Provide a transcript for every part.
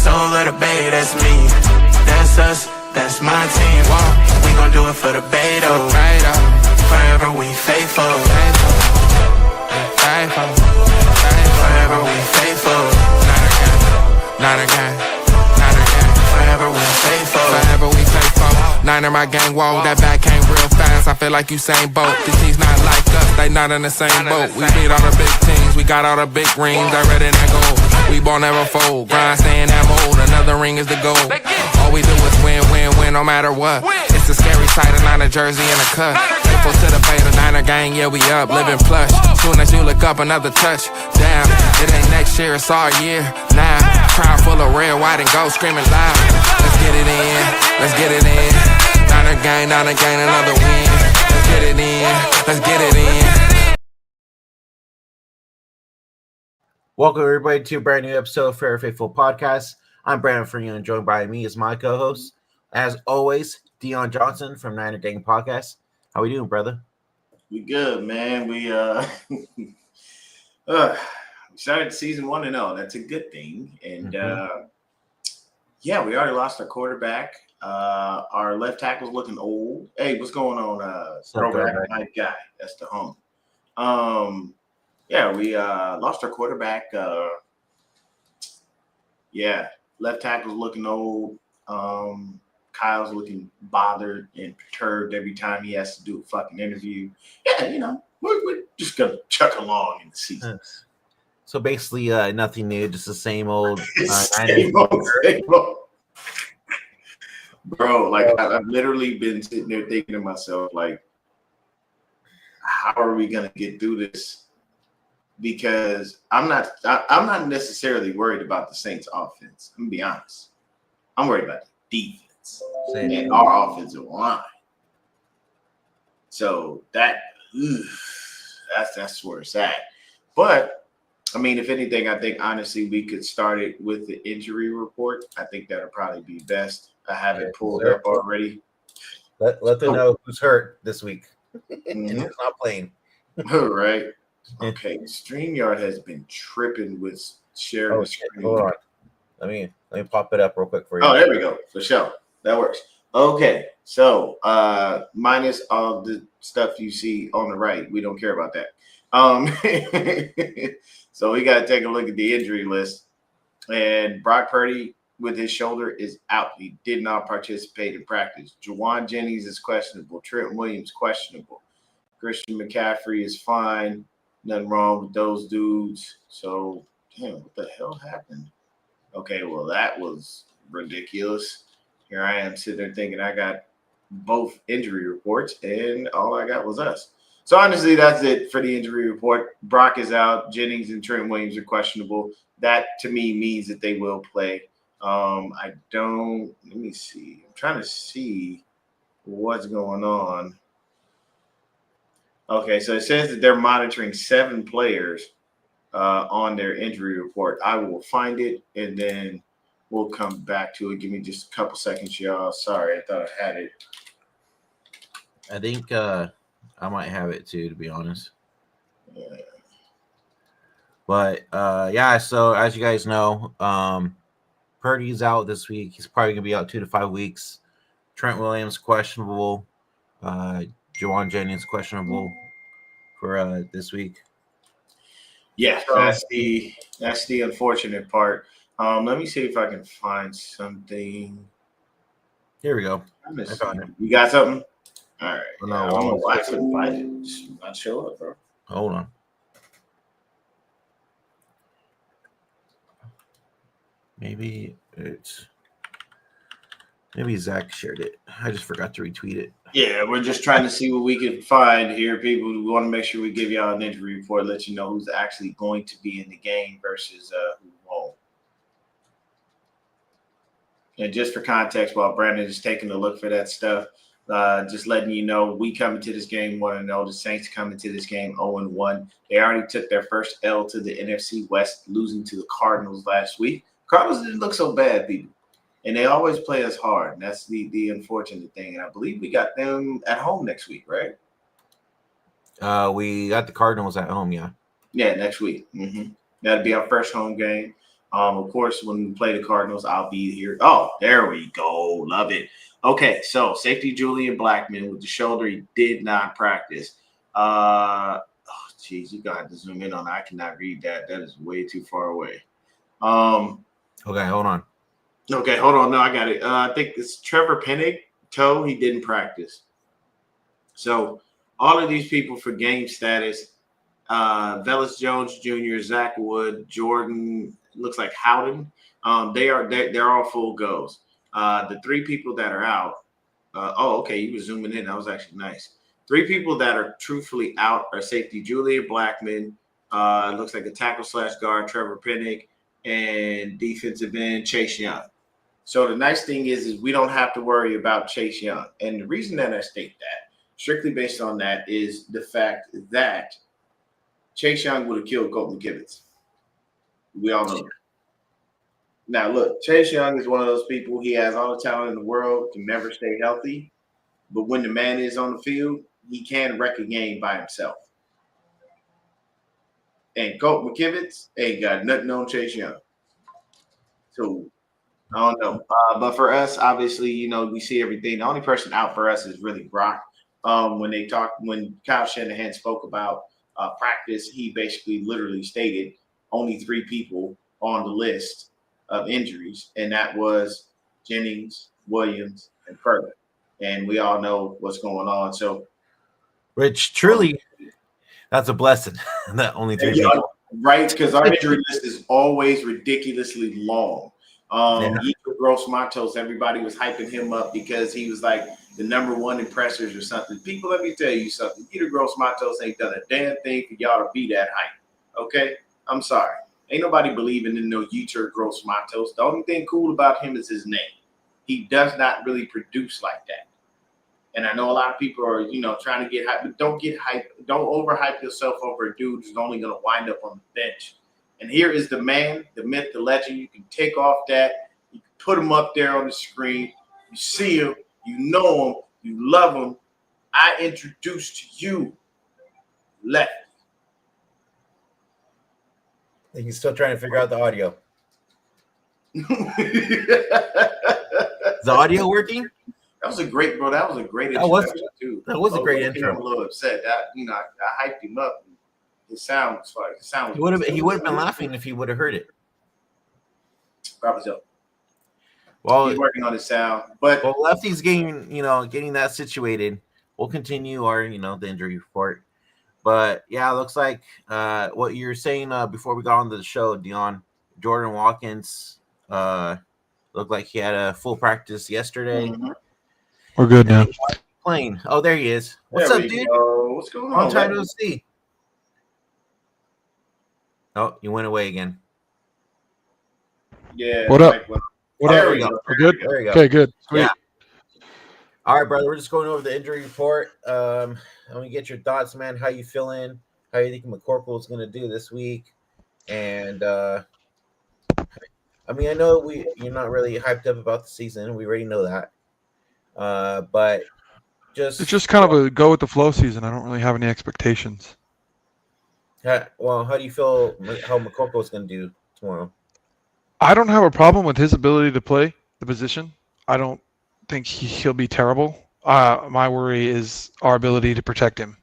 soul of the bay, that's me. That's us, that's my team. We gon' do it for the bay though. Forever we faithful. Forever we faithful. Not again. Forever we faithful. Forever we faithful. Niner my gang, whoa, that back came real fast. I feel like Usain Bolt. These teams not like us, they not in the same boat. We beat all the big teams, we got all the big rings. I read in that gold. We ball never fold. Grind stay in that mold. Another ring is the goal. All we do is win, win, win, no matter what. It's a scary sight, a Niner jersey and a cut. Faithful to the bay, the Niner gang, yeah we up, living plush. Soon as you look up, another touch. Damn, it ain't next year, it's our year. Now, crowd full of red, white, and gold, screaming loud. Let's get it in, let's get it in. Niner gang, another win. Let's get it in, let's get it in. Welcome everybody to a brand new episode of Fair Faithful Podcast. I'm Brandon Freeman, and joined by me is my co-host, as always, Deon Johnson from Niner Gang Podcast. How we doing, brother? We good, man. We started season 1-0. That's a good thing. And yeah, we already lost our quarterback. Our left tackle's looking old. Hey, what's going on? Throwback night guy. That's the home. Yeah, we lost our quarterback. Yeah, left tackle's looking old. Kyle's looking bothered and perturbed every time he has to do a fucking interview. Yeah, you know, we're just going to chuck along in the season. So basically, nothing new, just the same old. Same old. Bro, like, I've literally been sitting there thinking to myself, like, how are we going to get through this? Because I'm not necessarily worried about the Saints offense. I'm going to be honest. I'm worried about the defense and our offensive line. So that's where it's at. But I mean, if anything, I think honestly we could start it with the injury report. I think that'll probably be best. I have it pulled up already. Let them know who's hurt this week and who's not playing. All right. Okay. StreamYard has been tripping with sharing the screen. Hold on. Let me pop it up real quick for you. Oh, there we go. For sure. That works. Okay. So minus all the stuff you see on the right. We don't care about that. So we got to take a look at the injury list. And Brock Purdy with his shoulder is out. He did not participate in practice. Juwan Jennings is questionable. Trent Williams questionable. Christian McCaffrey is fine. Nothing wrong with those dudes. So, damn, what the hell happened? Okay, well, that was ridiculous. Here I am sitting there thinking I got both injury reports, and all I got was us. So, honestly, that's it for the injury report. Brock is out. Jennings and Trent Williams are questionable. That, to me, means that they will play. Let me see. I'm trying to see what's going on. Okay, so it says that they're monitoring 7 players on their injury report. I will find it, and then we'll come back to it. Give me just a couple seconds, y'all. Sorry, I thought I had it. I think I might have it too, to be honest. Yeah. But yeah, so as you guys know, Purdy's out this week. He's probably gonna be out 2 to 5 weeks. Trent Williams questionable. Juwan Jennings questionable for this week. Yeah, that's the unfortunate part. Let me see if I can find something. Here we go. I found it. You got something? All right. No, I don't know why I couldn't find it. Just not show up, bro. Hold on. Maybe Zach shared it. I just forgot to retweet it. Yeah, we're just trying to see what we can find here, people. We want to make sure we give y'all an injury report, let you know who's actually going to be in the game versus who won't. And just for context, while Brandon is taking a look for that stuff, just letting you know, we come into this game 1-0. The Saints come into this game 0-1. They already took their first L to the NFC West, losing to the Cardinals last week. Cardinals didn't look so bad, people. And they always play us hard. And that's the unfortunate thing. And I believe we got them at home next week, right? We got the Cardinals at home, yeah. Yeah, next week. Mm-hmm. That'll be our first home game. Of course, when we play the Cardinals, I'll be here. Oh, there we go. Love it. Okay, so safety Julian Blackmon with the shoulder. He did not practice. Geez, you got to zoom in on that. I cannot read that. That is way too far away. Okay, hold on. Okay, hold on. No, I got it. I think it's Trevor Pennick, toe. He didn't practice. So all of these people for game status, Velus Jones Jr., Zach Wood, Jordan, looks like Howden. They're all full goes. The three people that are out. Okay, you were zooming in. That was actually nice. Three people that are truthfully out are safety Julian Blackmon. It looks like a tackle / guard Trevor Pennick, and defensive end Chase Young. So the nice thing is we don't have to worry about Chase Young. And the reason that I state that, strictly based on that, is the fact that Chase Young would have killed Colt McKivitz. We all know that. Now, look, Chase Young is one of those people. He has all the talent in the world, can never stay healthy. But when the man is on the field, he can wreck a game by himself. And Colt McKivitz ain't got nothing on Chase Young. So, I don't know. But for us, obviously, we see everything. The only person out for us is really Brock. When Kyle Shanahan spoke about practice, he basically literally stated only 3 people on the list of injuries, and that was Jennings, Williams, and Purdy. And we all know what's going on. So, which truly, that's a blessing. That only 3 people. Right, because our injury list is always ridiculously long. Yetur Gross-Matos, everybody was hyping him up because he was like the number 1 in pressers or something. People, let me tell you something. Yetur Gross-Matos ain't done a damn thing for y'all to be that hype. Okay? I'm sorry. Ain't nobody believing in no Yetur Gross-Matos. The only thing cool about him is his name. He does not really produce like that. And I know a lot of people are, trying to get hyped, but don't get hyped. Don't overhype yourself over a dude who's only going to wind up on the bench. And here is the man, the myth, the legend. You can take off that. You can put him up there on the screen. You see him. You know him. You love him. I introduce to you Lefty. I think he's still trying to figure out the audio. Is the audio working? That was a great introduction too. That was a great intro. I'm a little upset. I hyped him up. His sound was fire. He would have been laughing if he would have heard it. Probably so. Well, he's working on his sound, but Lefty's getting that situated. We'll continue our the injury report. But yeah, it looks like what you're saying before we got on the show, Deon, Jordan Watkins looked like he had a full practice yesterday. Mm-hmm. We're good now. Playing. Oh, there he is. What's up, dude? What's going on? I'm trying to see. Oh, you went away again. Yeah. What up? What there up? we go. We're good? There we go. Okay, good. Sweet. Yeah. All right, brother. We're just going over the injury report. Let me get your thoughts, man. How you feeling? How you think McCorkle is going to do this week? And I know you're not really hyped up about the season. We already know that. But It's just kind of a go with the flow season. I don't really have any expectations. How do you feel how McCorkle is going to do tomorrow? I don't have a problem with his ability to play the position. I don't think he'll be terrible. My worry is our ability to protect him.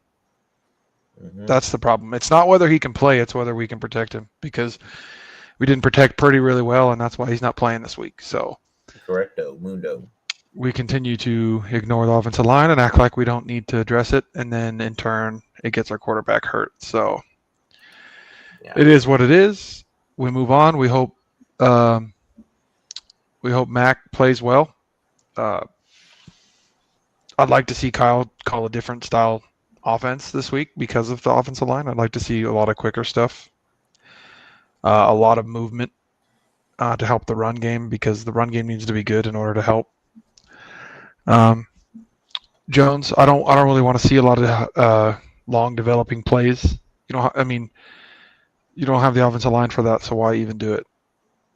Mm-hmm. That's the problem. It's not whether he can play, it's whether we can protect him, because we didn't protect Purdy really well, and that's why he's not playing this week. So Correcto, Mundo. We continue to ignore the offensive line and act like we don't need to address it, and then in turn it gets our quarterback hurt. So It is what it is. We move on. We hope Mac plays well. I'd like to see Kyle call a different style offense this week because of the offensive line. I'd like to see a lot of quicker stuff, a lot of movement to help the run game, because the run game needs to be good in order to help. Jones, I don't really want to see a lot of long developing plays. You don't have the offensive line for that, so why even do it?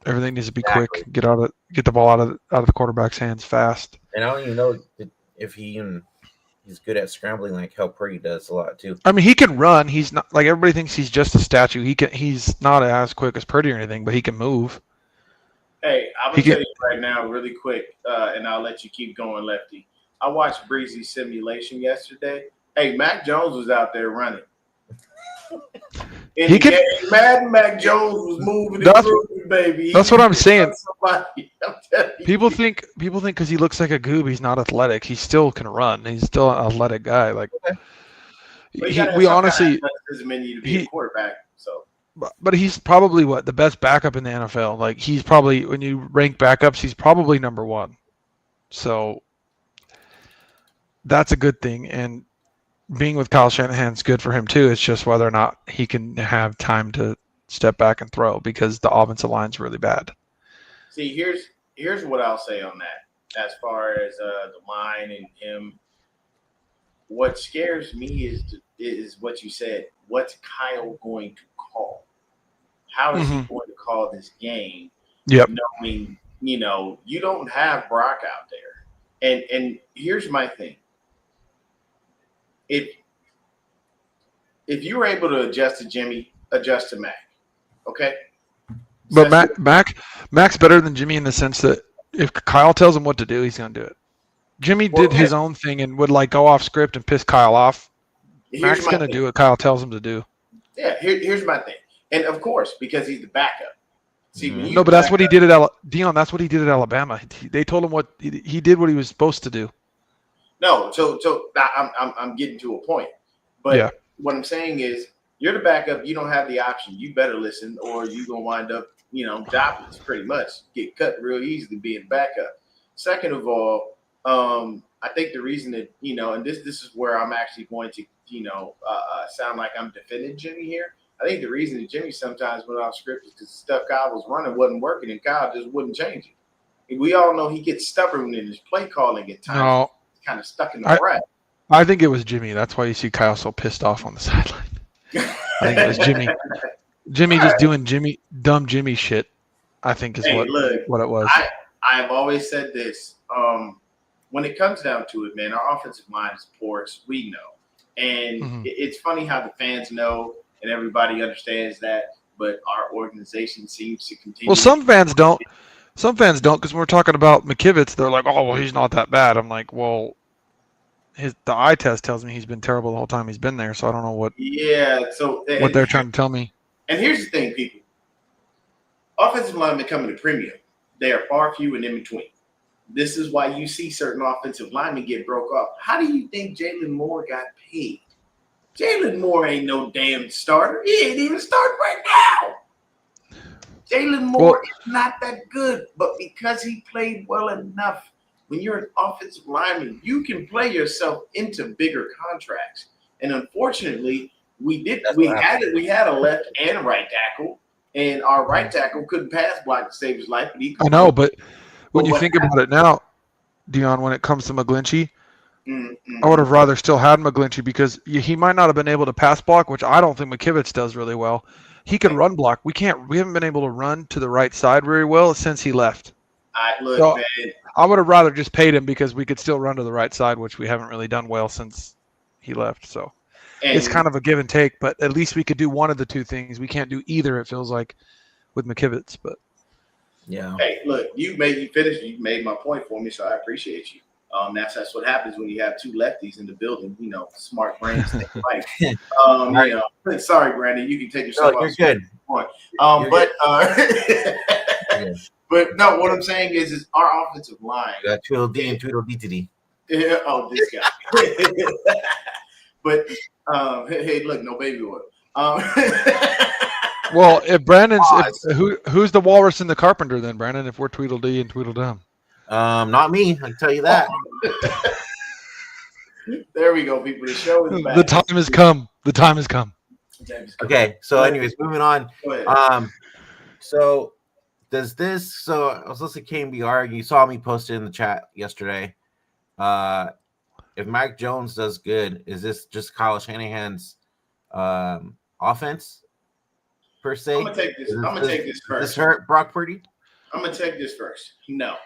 Everything needs to be quick. Get the ball out of the quarterback's hands fast. And I don't even know if he's good at scrambling like how Purdy does a lot too. I mean, he can run. He's not like everybody thinks he's just a statue. He's not as quick as Purdy or anything, but he can move. Hey, I'm He gonna tell get- you right now, really quick, and I'll let you keep going, Lefty. I watched Breezy's simulation yesterday. Hey, Mac Jones was out there running. In He the can- game, Madden, Mac Jones was moving and That's- grooving, baby. He that's what was I'm saying. somebody. I'm telling you. People think because he looks like a goob, he's not athletic. He still can run. He's still an athletic guy. Like But you gotta have we some honestly, kind of athleticism in you to be a quarterback. So but he's probably the best backup in the NFL. Like he's probably, when you rank backups, he's probably number one. So that's a good thing. And being with Kyle Shanahan's good for him too. It's just whether or not he can have time to step back and throw, because the offensive line's really bad. see, here's what I'll say on that. As far as the line and him, what scares me is what you said. What's Kyle going to call? How is he going to call this game? Yep. Knowing, you don't have Brock out there. And here's my thing. If you were able to adjust to Jimmy, adjust to Mac. Okay? But Mac's better than Jimmy in the sense that if Kyle tells him what to do, he's going to do it. Jimmy did his own thing and would go off script and piss Kyle off. Mac's going to do what Kyle tells him to do. Yeah, here's my thing. And of course, because he's the backup. See, no, but that's what he did at Deon. That's what he did at Alabama. They told him what he did, what he was supposed to do. No, so I'm getting to a point. But what I'm saying is, you're the backup. You don't have the option. You better listen, or you're gonna wind up, jobless. Pretty much get cut real easily being backup. Second of all, I think the reason that and this is where I'm actually going to sound like I'm defending Jimmy here. I think the reason that Jimmy sometimes went off script is because the stuff Kyle was running wasn't working, and Kyle just wouldn't change it. And we all know he gets stubborn in his play calling at times. No, He's kind of stuck in the rut. I think it was Jimmy. That's why you see Kyle so pissed off on the sideline. I think it was Jimmy. Jimmy just doing dumb Jimmy shit, I think is what it was. I've always said this. When it comes down to it, man, our offensive line is porous. We know. And it's funny how the fans know and everybody understands that, but our organization seems to continue. Well, some fans don't. Some fans don't, because when we're talking about McKivitz, they're like, oh, well, he's not that bad. I'm like, well, the eye test tells me he's been terrible the whole time he's been there, so I don't know what they're trying to tell me. And here's the thing, people. Offensive linemen come at a premium. They are far few and in between. This is why you see certain offensive linemen get broke off. How do you think Jalen Moore got paid? Jalen Moore ain't no damn starter. He ain't even starting right now. Jalen Moore is not that good, but because he played well enough, when you're an offensive lineman, you can play yourself into bigger contracts. And unfortunately, we had a left and a right tackle, and our right tackle couldn't pass block to save his life. But I know, but when you think about it now, Deon, when it comes to McGlinchey, I would have rather still had McGlinchey, because he might not have been able to pass block, which I don't think McKivitz does really well. He can run block. We haven't been able to run to the right side very well since he left. Man. I would have rather just paid him, because we could still run to the right side, which we haven't really done well since he left. So it's kind of a give and take, but at least we could do one of the two things. We can't do either, it feels like, with McKivitz. But yeah. Hey, look, you finished. You made my point for me, so I appreciate you. That's what happens when you have two lefties in the building. Smart brains think alike. Sorry, Brandon, you can take yourself off. You're good. But no, what I'm saying is our offensive line. You got Tweedledee and Tweedledee. Oh, this guy. But hey, look, no baby oil. Well, if Brandon's who's the walrus and the carpenter then, Brandon? If we're Tweedledee and Tweedledum. Not me. I can tell you that. There we go, people. The show is back. The time has come. The time has come. Okay. So, anyways, moving on. So does this? So I was listening to KBR. You saw me post it in the chat yesterday. If Mac Jones does good, is this just Kyle Shanahan's offense per se? I'm gonna take this first. Does this hurt Brock Purdy? I'm gonna take this first. No.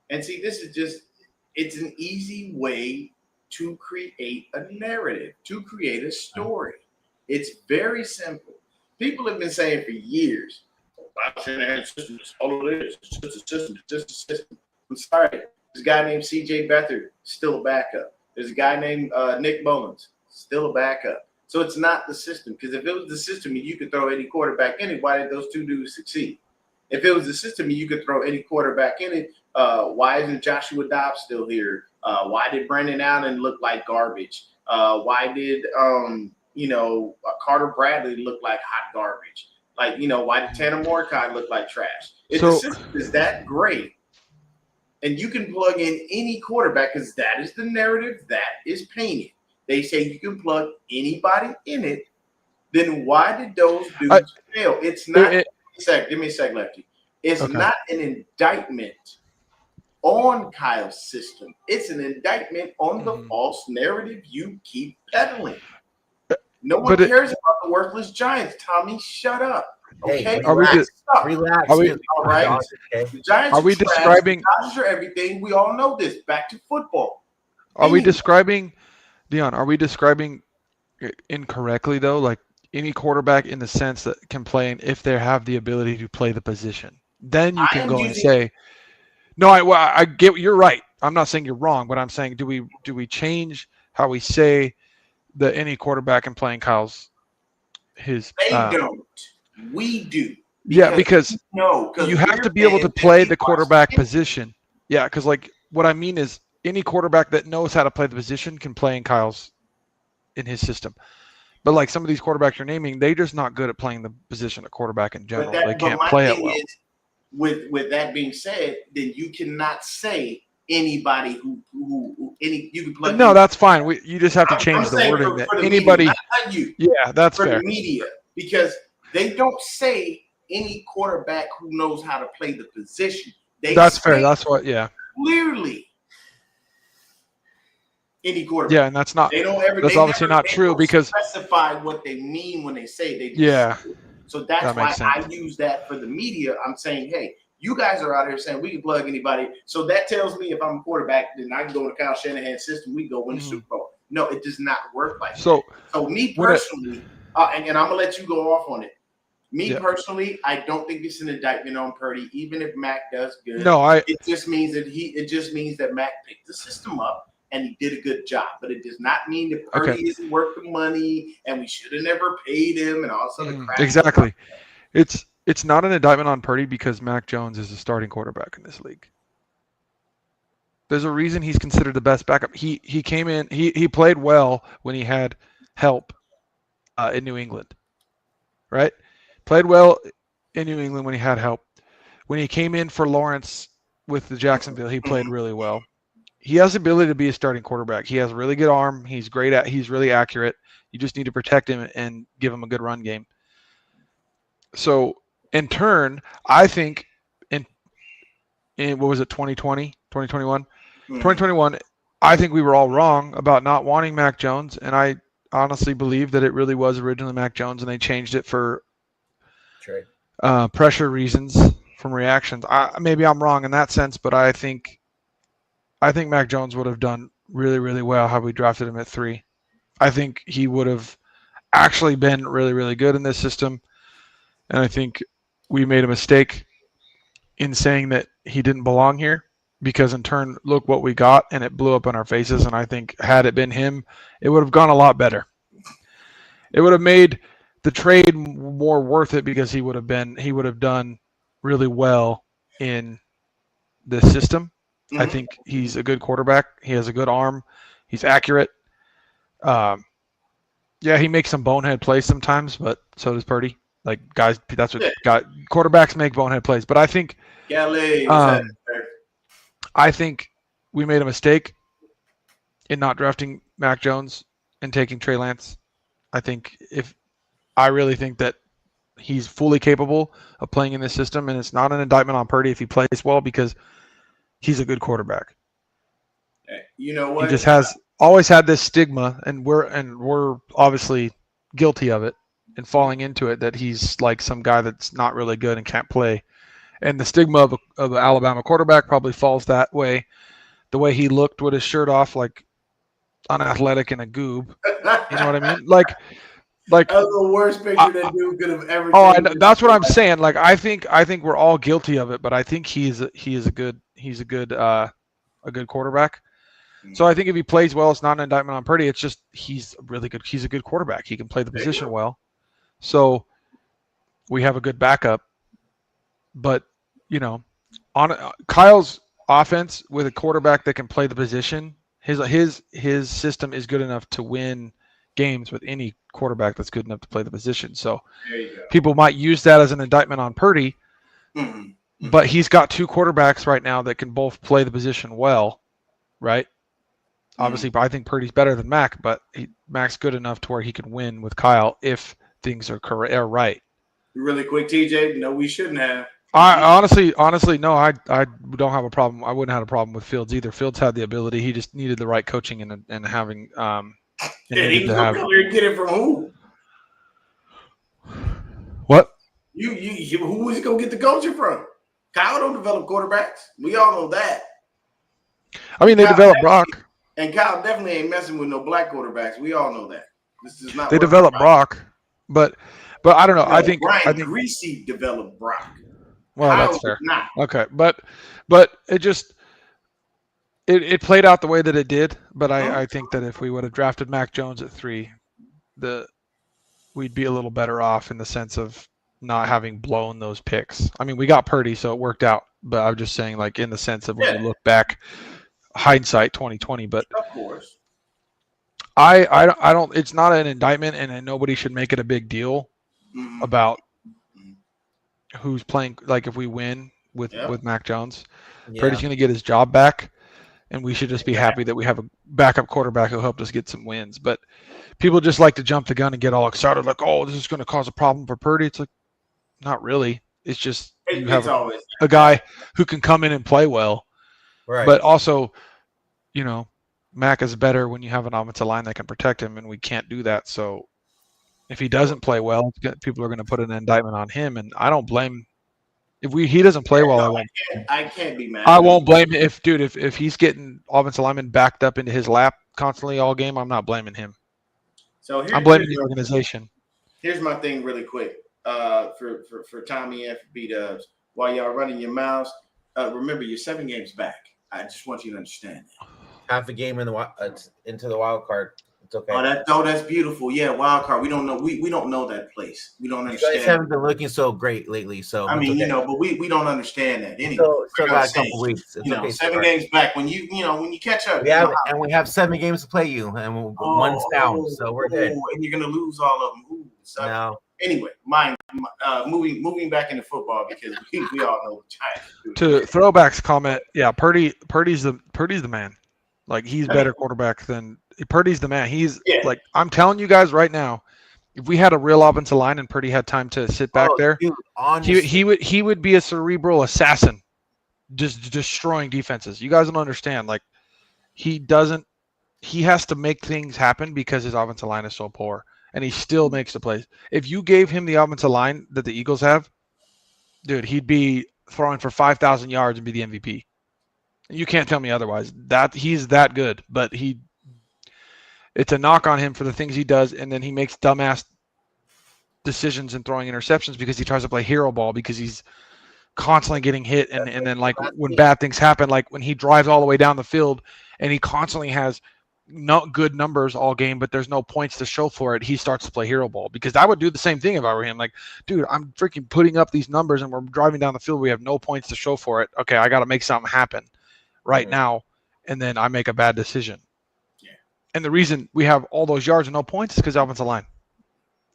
And see, it's an easy way to create a narrative, to create a story. It's very simple. People have been saying for years, Kyle Shanahan's system is all it is. It's just a system. It's just a system. I'm sorry. There's a guy named C.J. Beathard, still a backup. There's a guy named Nick Mullins, still a backup. So it's not the system. Because if it was the system and you could throw any quarterback in it, why did those two dudes succeed? If it was the system and you could throw any quarterback in it, why isn't Joshua Dobbs still here? Why did Brandon Allen look like garbage? Why did Carter Bradley look like hot garbage? Like, why did Tanner Mordecai look like trash? If the system is that great, and you can plug in any quarterback, because that is the narrative that is painted. They say you can plug anybody in it. Then why did those dudes fail? It's not. Give me a sec, Lefty. It's not an indictment on Kyle's system. It's an indictment on the false narrative you keep peddling. No one cares about the worthless Giants. Tommy, shut up. Okay, hey, relax. Relax. All right. The Giants are we describing? The Dodgers are everything. We all know this. Back to football. Are we describing, Deon? Are we describing incorrectly though? Like any quarterback in the sense that can play, and if they have the ability to play the position, then you can go and say, "No, I get. You're right. I'm not saying you're wrong, but I'm saying, do we change how we say that any quarterback can play in Kyle's his? They don't. We do. Because you have to be able to play the quarterback position. Yeah, because like what I mean is any quarterback that knows how to play the position can play in his system. But like some of these quarterbacks you're naming, they're just not good at playing the position of quarterback in general. They can't play it well. With that being said, then you cannot say anybody you can play. No, that's fine. You just have to change the wording. For the anybody, media, not you. Yeah, that's for fair. The media, because they don't say any quarterback who knows how to play the position. That's fair. That's what. Yeah. Clearly, any quarterback. Yeah, and that's not. That's obviously not true because specify what they mean when they say they. Yeah. So that's why I use that for the media. I'm saying, hey, you guys are out here saying we can plug anybody. So that tells me if I'm a quarterback, then I can go to Kyle Shanahan's system. We go win the Super Bowl. No, it does not work like that. So me personally, and I'm gonna let you go off on it. Personally, I don't think it's an indictment on Purdy, even if Mac does good. No, it just means that Mac picked the system up and he did a good job. But it does not mean that Purdy isn't worth the money and we should have never paid him and all this other crap. Exactly. It's not an indictment on Purdy because Mac Jones is a starting quarterback in this league. There's a reason he's considered the best backup. He came in, he played well when he had help in New England. Right? Played well in New England when he had help. When he came in for Lawrence with the Jacksonville, he played really well. He has the ability to be a starting quarterback. He has a really good arm. He's really accurate. You just need to protect him and give him a good run game. So in turn, I think in what was it, 2020, 2021? 2021, I think we were all wrong about not wanting Mac Jones, and I honestly believe that it really was originally Mac Jones, and they changed it for pressure reasons from reactions. Maybe I'm wrong in that sense, but I think Mac Jones would have done really, really well had we drafted him at 3. I think he would have actually been really, really good in this system, and I think we made a mistake in saying that he didn't belong here because in turn, look what we got, and it blew up in our faces, and I think had it been him, it would have gone a lot better. It would have made the trade more worth it because he would have done really well in this system. I think he's a good quarterback. He has a good arm. He's accurate. He makes some bonehead plays sometimes, but so does Purdy. Like guys, that's what quarterbacks make, bonehead plays. But I think I think we made a mistake in not drafting Mac Jones and taking Trey Lance. I really think that he's fully capable of playing in this system, and it's not an indictment on Purdy if he plays well because he's a good quarterback. You know what? He just has always had this stigma, and we're obviously guilty of it and falling into it that he's like some guy that's not really good and can't play. And the stigma of an Alabama quarterback probably falls that way. The way he looked with his shirt off, like unathletic and a goob. You know what I mean? Like Like, that was the worst picture that dude could have ever. oh, taken. that's what I'm saying. Like, I think we're all guilty of it, but I think he is a good quarterback. So I think if he plays well, it's not an indictment on Purdy. It's just he's really good. He's a good quarterback. He can play the position well. So we have a good backup. But on Kyle's offense with a quarterback that can play the position, his system is good enough to win games with any quarterback that's good enough to play the position. So people might use that as an indictment on Purdy, but he's got two quarterbacks right now that can both play the position well, right? Obviously, I think Purdy's better than Mac, but Mac's good enough to where he can win with Kyle if things are correct or right. Really quick, TJ. No, we shouldn't have. I honestly, no. I don't have a problem. I wouldn't have a problem with Fields either. Fields had the ability. He just needed the right coaching and having. He was going to get it from who? What? You who was he going to get the coaching from? Kyle don't develop quarterbacks. We all know that. I mean, they developed Brock. And Kyle definitely ain't messing with no black quarterbacks. We all know that. This is not. They developed Brock, but I don't know. I think Greasy developed Brock. Well, Kyle that's fair. Not. Okay, but it just it played out the way that it did. But I think that if we would have drafted Mac Jones at 3, we'd be a little better off in the sense of not having blown those picks. I mean, we got Purdy, so it worked out. But I'm just saying, like, in the sense of when you look back, hindsight 2020. But of course, I don't. It's not an indictment, and nobody should make it a big deal about who's playing. Like, if we win with Mac Jones, Purdy's going to get his job back, and we should just be happy that we have a backup quarterback who helped us get some wins. But people just like to jump the gun and get all excited, like, oh, this is going to cause a problem for Purdy. It's like, not really. It's just you have a guy who can come in and play well. Right. But also, Mac is better when you have an offensive line that can protect him, and we can't do that. So if he doesn't play well, people are going to put an indictment on him, and I don't blame. If he doesn't play well, I can't be mad. I won't blame him. If he's getting offensive linemen backed up into his lap constantly all game, I'm not blaming him. So I'm blaming the organization. Here's my thing, really quick, for Tommy and for B-Dubs. While y'all running your mouths, remember you're 7 games back. I just want you to understand that. Half a game into the wild card. It's okay. That's beautiful. Yeah, wild card. We don't know. We don't know that place. We don't understand. You guys haven't been looking so great lately. So I mean, okay. but we don't understand that anyway. Still got a couple weeks. It's okay, 7 games back. When you catch up, we have 7 games to play you, and one's down, so we're good. And you're gonna lose all of them. No. Anyway, moving back into football because we all know the Giants. To Throwback's comment, yeah, Purdy's the man. Like, he's better quarterback than Purdy's the man. He's like, I'm telling you guys right now, if we had a real offensive line and Purdy had time to sit back there, dude, he would be a cerebral assassin, just destroying defenses. You guys don't understand. Like, he has to make things happen because his offensive line is so poor, and he still makes the plays. If you gave him the offensive line that the Eagles have, dude, he'd be throwing for 5,000 yards and be the MVP. You can't tell me otherwise. That he's that good, but it's a knock on him for the things he does, and then he makes dumbass decisions and throwing interceptions because he tries to play hero ball because he's constantly getting hit, and then, like, when bad things happen, like when he drives all the way down the field and he constantly has not good numbers all game, but there's no points to show for it, he starts to play hero ball. Because I would do the same thing if I were him. Like, dude, I'm freaking putting up these numbers and we're driving down the field, we have no points to show for it. Okay, I got to make something happen right now, and then I make a bad decision. Yeah. And the reason we have all those yards and no points is because the offensive line.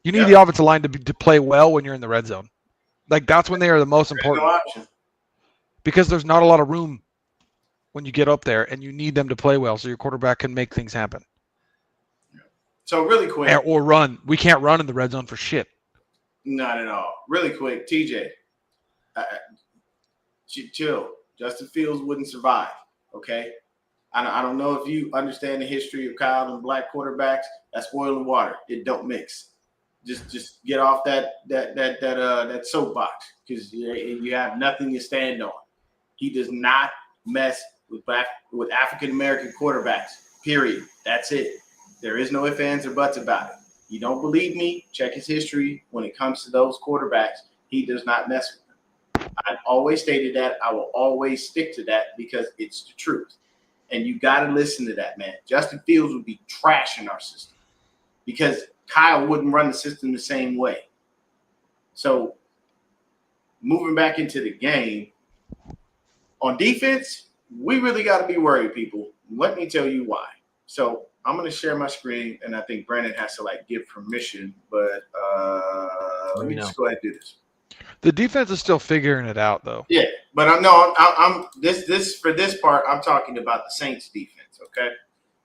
You need the offensive line to play well when you're in the red zone. Like, that's when they are the most important. Because there's not a lot of room when you get up there, and you need them to play well so your quarterback can make things happen. So really quick. Or run. We can't run in the red zone for shit. Not at all. Really quick, TJ. Chill. Justin Fields wouldn't survive, okay? I don't know if you understand the history of Kyle and black quarterbacks. That's oil and water. It don't mix. Just get off that soapbox because you have nothing to stand on. He does not mess with African American quarterbacks. Period. That's it. There is no ifs, ands, or buts about it. You don't believe me? Check his history. When it comes to those quarterbacks, he does not mess with them. I've always stated that. I will always stick to that because it's the truth. And you got to listen to that, man. Justin Fields would be trash in our system because Kyle wouldn't run the system the same way. So moving back into the game, on defense, we really got to be worried, people. Let me tell you why. So I'm going to share my screen, and I think Brandon has to give permission, but let me just go ahead and do this. The defense is still figuring it out, though. Yeah, but I'm for this part, I'm talking about the Saints defense, okay?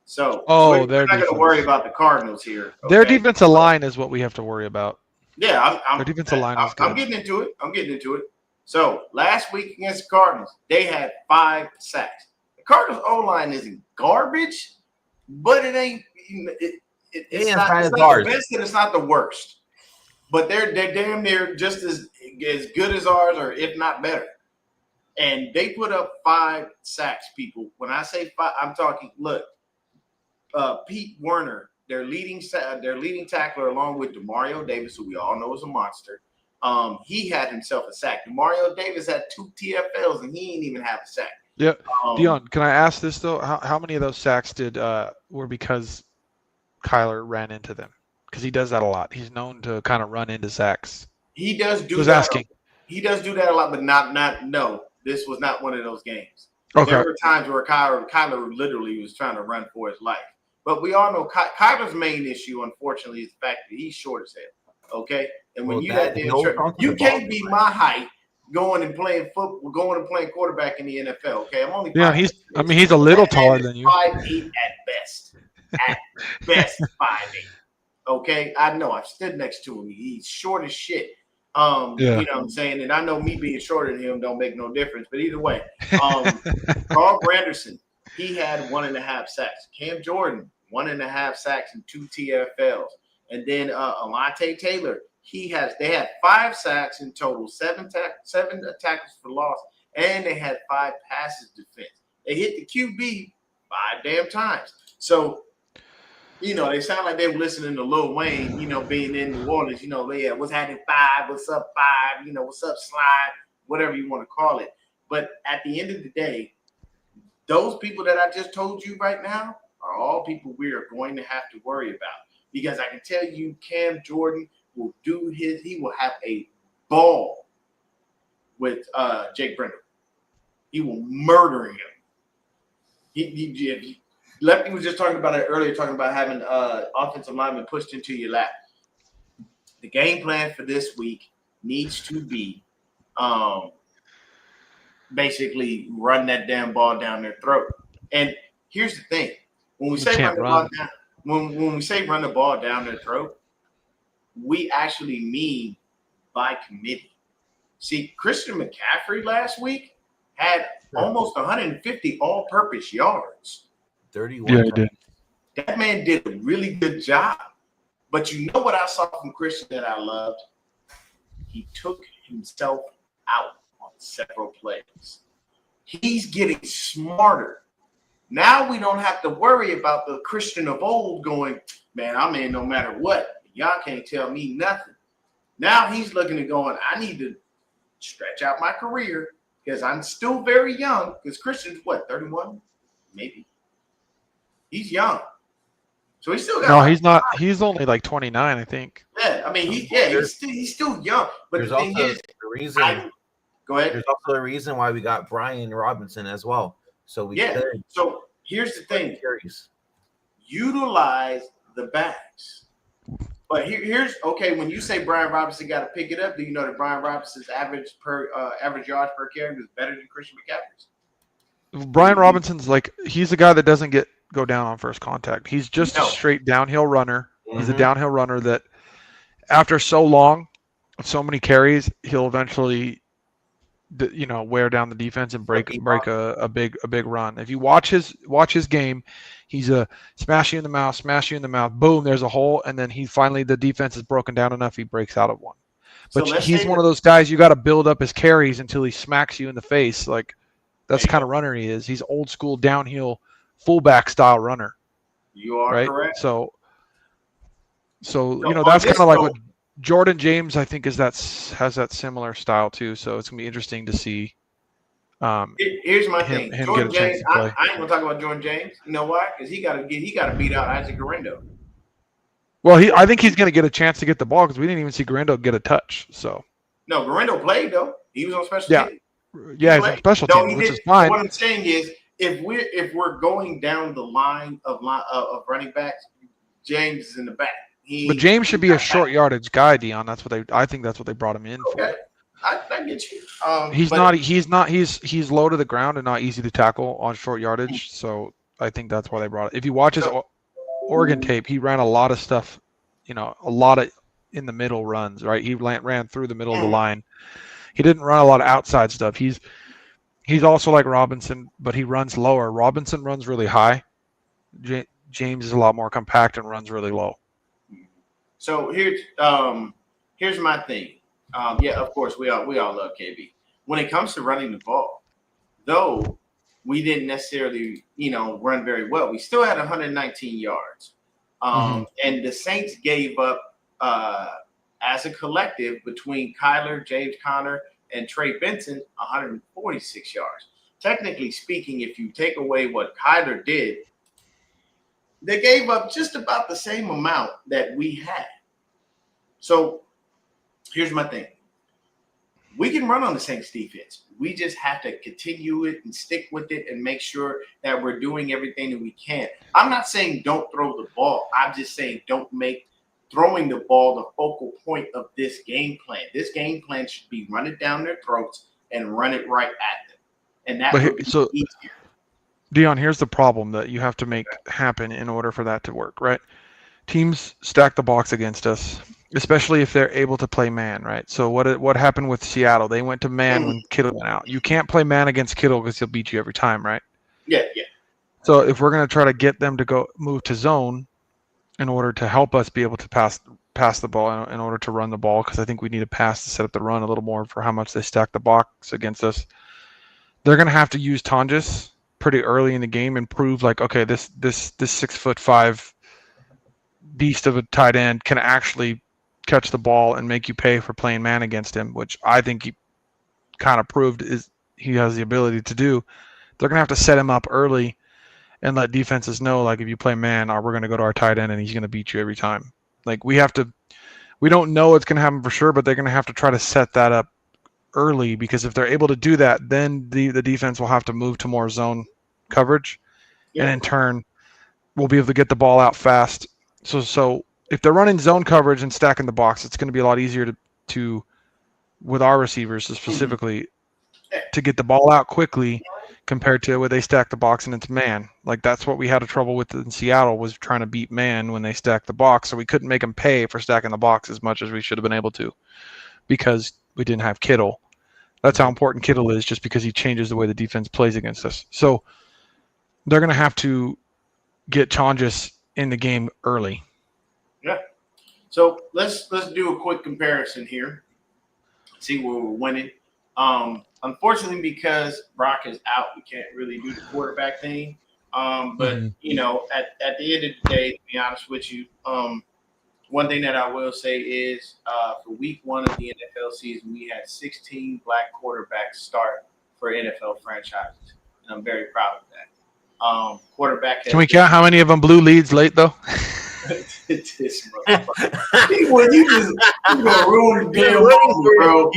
So we're not going to worry about the Cardinals here. Okay? Their defensive line is what we have to worry about. Yeah, their defensive line is good. I'm getting into it. So last week against the Cardinals, they had 5 sacks. The Cardinals O-line isn't garbage, but it ain't. It's not the best and it's not the worst. But they're damn near just as good as ours, or if not better. And they put up 5 sacks, people. When I say 5, I'm talking. Look, Pete Werner, their leading tackler, along with Demario Davis, who we all know is a monster. He had himself a sack. Demario Davis had 2 TFLs, and he ain't even have a sack. Yeah, Deon, can I ask this though? How many of those sacks were because Kyler ran into them? Because he does that a lot. He's known to kind of run into sacks. He does do that. He does do that a lot, but no. This was not one of those games. Okay. There were times where Kyler literally was trying to run for his life. But we all know Kyler's main issue, unfortunately, is the fact that he's short as hell. Okay? And when you can't be my height going and playing football, going and playing quarterback in the NFL. Okay? I'm only he's a little taller than you. 5'8" at best. At best 5'8". Okay, I know. I've stood next to him. He's short as shit. You know what I'm saying? And I know me being shorter than him don't make no difference. But either way, Carl Granderson, he had 1.5 sacks. Cam Jordan, 1.5 sacks and 2 TFLs. And then Alontae Taylor, they had 5 sacks in total, 7 tackles for loss, and they had 5 passes defense. They hit the QB 5 damn times. So, they sound like they were listening to Lil Wayne, being in New Orleans, what's happening 5, what's up 5, what's up slide, whatever you want to call it. But at the end of the day, those people that I just told you right now are all people we are going to have to worry about. Because I can tell you Cam Jordan will he will have a ball with Jake Brendel. He will murder him. Lefty was just talking about it earlier, talking about having offensive linemen pushed into your lap. The game plan for this week needs to be basically run that damn ball down their throat. And here's the thing: when we say run the ball down, when we say run the ball down their throat, we actually mean by committee. See, Christian McCaffrey last week had almost 150 all-purpose yards. 31. Yeah, he did. That man did a really good job. But you know what I saw from Christian that I loved? He took himself out on several plays. He's getting smarter. Now we don't have to worry about the Christian of old going, man, I'm in no matter what. Y'all can't tell me nothing. Now he's looking and going, I need to stretch out my career because I'm still very young. Because Christian's, 31? Maybe. He's young. So he's still got. No, he's not. He's only like 29, I think. Yeah, I mean, he's still young. But there's the thing also is, a reason. Go ahead. There's also a reason why we got Brian Robinson as well. So So here's the thing: utilize the backs. But here's okay. When you say Brian Robinson got to pick it up, do you know that Brian Robinson's average yards per carry is better than Christian McCaffrey's? Brian Robinson's he's a guy that doesn't go down on first contact. He's just a straight downhill runner. Mm-hmm. He's a downhill runner that after so long of so many carries, he'll eventually wear down the defense and break a big run. If you watch his game, he's a smash you in the mouth, boom, there's a hole, and then the defense is broken down enough, he breaks out of one. But he's one of those guys you got to build up his carries until he smacks you in the face. That's the kind of runner he is. He's old school downhill fullback style runner. You are right? correct. So So, So on that's this kind of like note- what Jordan James, I think, has that similar style too. So it's gonna be interesting to see Here's my him thing. get Jordan a chance James, to play. I ain't gonna talk about Jordan James. You know why? Because he gotta beat out Isaac Garendo. Well, I think he's gonna get a chance to get the ball because we didn't even see Garendo get a touch. So No, Garendo played though. He was on special yeah, teams. yeah, he's played. on special No, teams, he which did. is fine. What I'm saying is, if we're going down the line of running backs, James is in the back. But James should be a short yardage guy, Deon. I think that's what they brought him in Okay, for. I get you. He's low to the ground and not easy to tackle on short yardage. So I think that's why they brought it. If you watch his Oregon tape, he ran a lot of stuff, a lot of in the middle runs, right? He ran through the middle of the line. He didn't run a lot of outside stuff. He's also like Robinson, but he runs lower. Robinson runs really high. James is a lot more compact and runs really low. So here's my thing. Yeah, of course we all love KB. When it comes to running the ball, though we didn't necessarily run very well, we still had 119 yards. And the Saints gave up as a collective between Kyler, James Conner, and Trey Benson 146 yards. Technically speaking, if you take away what Kyler did, they gave up just about the same amount that we had. So here's my thing. We can run on the Saints defense. We just have to continue it and stick with it and make sure that we're doing everything that we can. I'm not saying don't throw the ball. I'm just saying don't make throwing the ball the focal point of this game plan. This game plan should be run it down their throats and run it right at them. And that would be easier. Deon, here's the problem that you have to make happen in order for that to work, right? Teams stack the box against us, especially if they're able to play man, right? So what happened with Seattle? They went to man when Kittle went out. You can't play man against Kittle because he'll beat you every time, right? Yeah. So if we're going to try to get them to move to zone in order to help us be able to pass the ball, in order to run the ball, because I think we need a pass to set up the run a little more for how much they stack the box against us, they're going to have to use Tonjes pretty early in the game and prove like, okay, this 6'5" beast of a tight end can actually catch the ball and make you pay for playing man against him, which I think he kind of proved he has the ability to do. They're going to have to set him up early and let defenses know, like, if you play man, we're going to go to our tight end and he's going to beat you every time. Like, we don't know what's going to happen for sure, but they're going to have to try to set that up early, because if they're able to do that, then the defense will have to move to more zone coverage, and in turn we'll be able to get the ball out fast. So if they're running zone coverage and stacking the box, it's going to be a lot easier to with our receivers specifically to get the ball out quickly compared to where they stack the box and it's man. Like, that's what we had a trouble with in Seattle, was trying to beat man when they stacked the box. So we couldn't make them pay for stacking the box as much as we should have been able to, because we didn't have Kittle. That's how important Kittle is, just because he changes the way the defense plays against us. So they're going to have to get Tonjes in the game early. Yeah. So let's do a quick comparison here. See where we're winning. Unfortunately, because Brock is out, we can't really do the quarterback thing. But at the end of the day, to be honest with you, one thing that I will say is for week 1 of the NFL season, we had 16 black quarterbacks start for NFL franchises. And I'm very proud of that. Quarterback. Can we count how many of them blew leads late, though? This motherfucker. Well, you gonna ruin the damn moment, bro.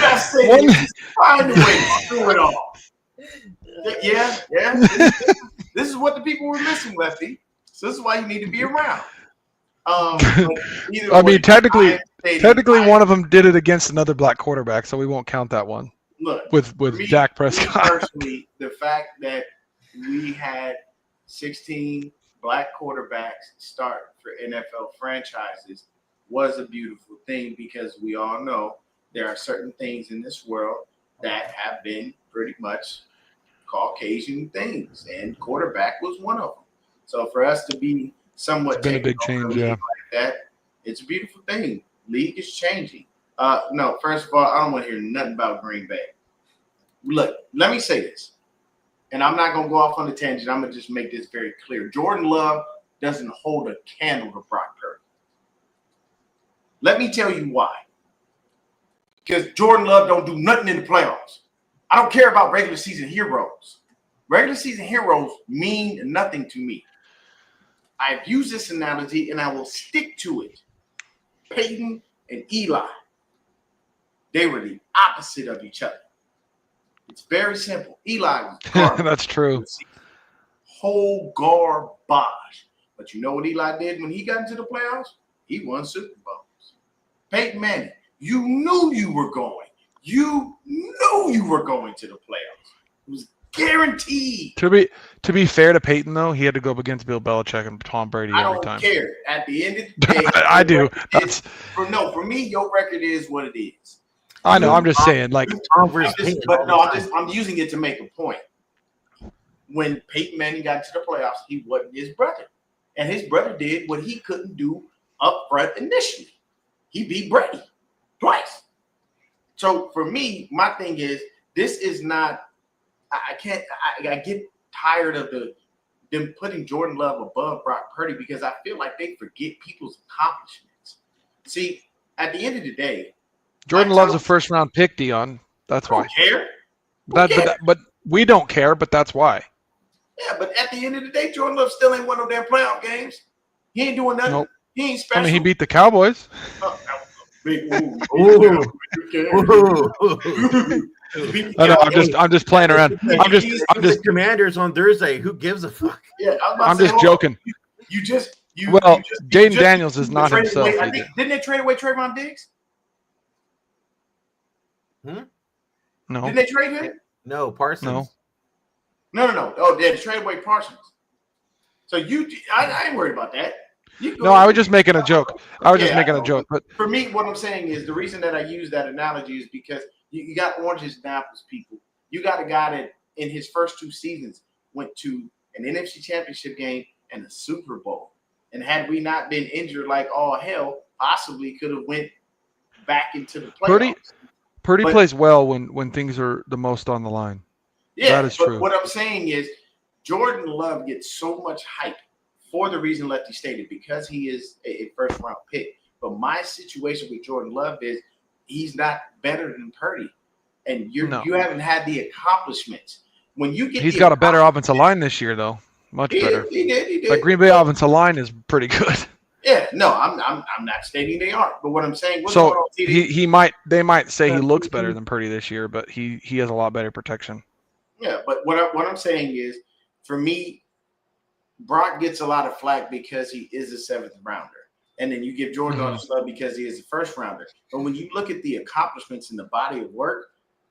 I say, find a way to screw it all. Yeah. This is what the people were missing, Lefty. So this is why you need to be around. I mean, technically, one of them did it against another black quarterback, so we won't count that one. Look, with Dak Prescott. Personally, the fact that we had 16 black quarterbacks start for NFL franchises was a beautiful thing, because we all know there are certain things in this world that have been pretty much Caucasian things, and quarterback was one of them. So for us to be somewhat been a big change, like that, it's a beautiful thing. League is changing. No, first of all, I don't want to hear nothing about Green Bay. Look, let me say this, and I'm not going to go off on a tangent. I'm going to just make this very clear. Jordan Love doesn't hold a candle to Brock Purdy. Let me tell you why. Because Jordan Love don't do nothing in the playoffs. I don't care about regular season heroes. Regular season heroes mean nothing to me. I've used this analogy and I will stick to it. Peyton and Eli, they were the opposite of each other. It's very simple. Eli was garbage. That's true. Whole garbage. But you know what Eli did when he got into the playoffs? He won Super Bowls. Peyton Manning, you knew you were going. You knew you were going to the playoffs. It was guaranteed. To be fair to Peyton, though, he had to go up against Bill Belichick and Tom Brady every time. I don't care. At the end of the day, I do. For me, your record is what it is. I know. I'm just saying, like, I'm using it to make a point. When Peyton Manning got to the playoffs, he wasn't his brother, and his brother did what he couldn't do up front initially. He beat Brady twice. So for me, my thing is, this is not. I get tired of them putting Jordan Love above Brock Purdy because I feel like they forget people's accomplishments. See, at the end of the day, Jordan Love's a first-round pick, Deon. That's why. Care? But we don't care, but that's why. Yeah, but at the end of the day, Jordan Love still ain't won no damn playoff games. He ain't doing nothing. Nope. He ain't special. I mean, he beat the Cowboys. I know. I'm just playing around. I'm just Commanders on Thursday. Who gives a fuck? Yeah, I'm just joking. Jaden Daniels is not himself. Didn't they trade away Trayvon Diggs? No. Didn't they trade him? No, Parsons. No. Oh, they trade away Parsons. So I ain't worried about that. No, I was just making a joke. Making a joke. But for me, what I'm saying is the reason that I use that analogy is because you got oranges and apples, people. You got a guy that in his first 2 seasons went to an NFC Championship game and a Super Bowl. And had we not been injured like all hell, possibly could have went back into the playoffs. Purdy plays well when things are the most on the line. Yeah, that is true. What I'm saying is Jordan Love gets so much hype for the reason Lefty stated, because he is a first-round pick. But my situation with Jordan Love is he's not better than Purdy. And you haven't had the accomplishments. He's got a better offensive line this year, though. Much better. He did. Like Green Bay offensive line is pretty good. Yeah, no, I'm not stating they aren't. But what I'm saying, they might say he looks better than Purdy this year, but he has a lot better protection. Yeah, but what I'm saying is, for me, Brock gets a lot of flack because he is a 7th rounder. And then you give Jordan all the love because he is a first rounder. But when you look at the accomplishments in the body of work,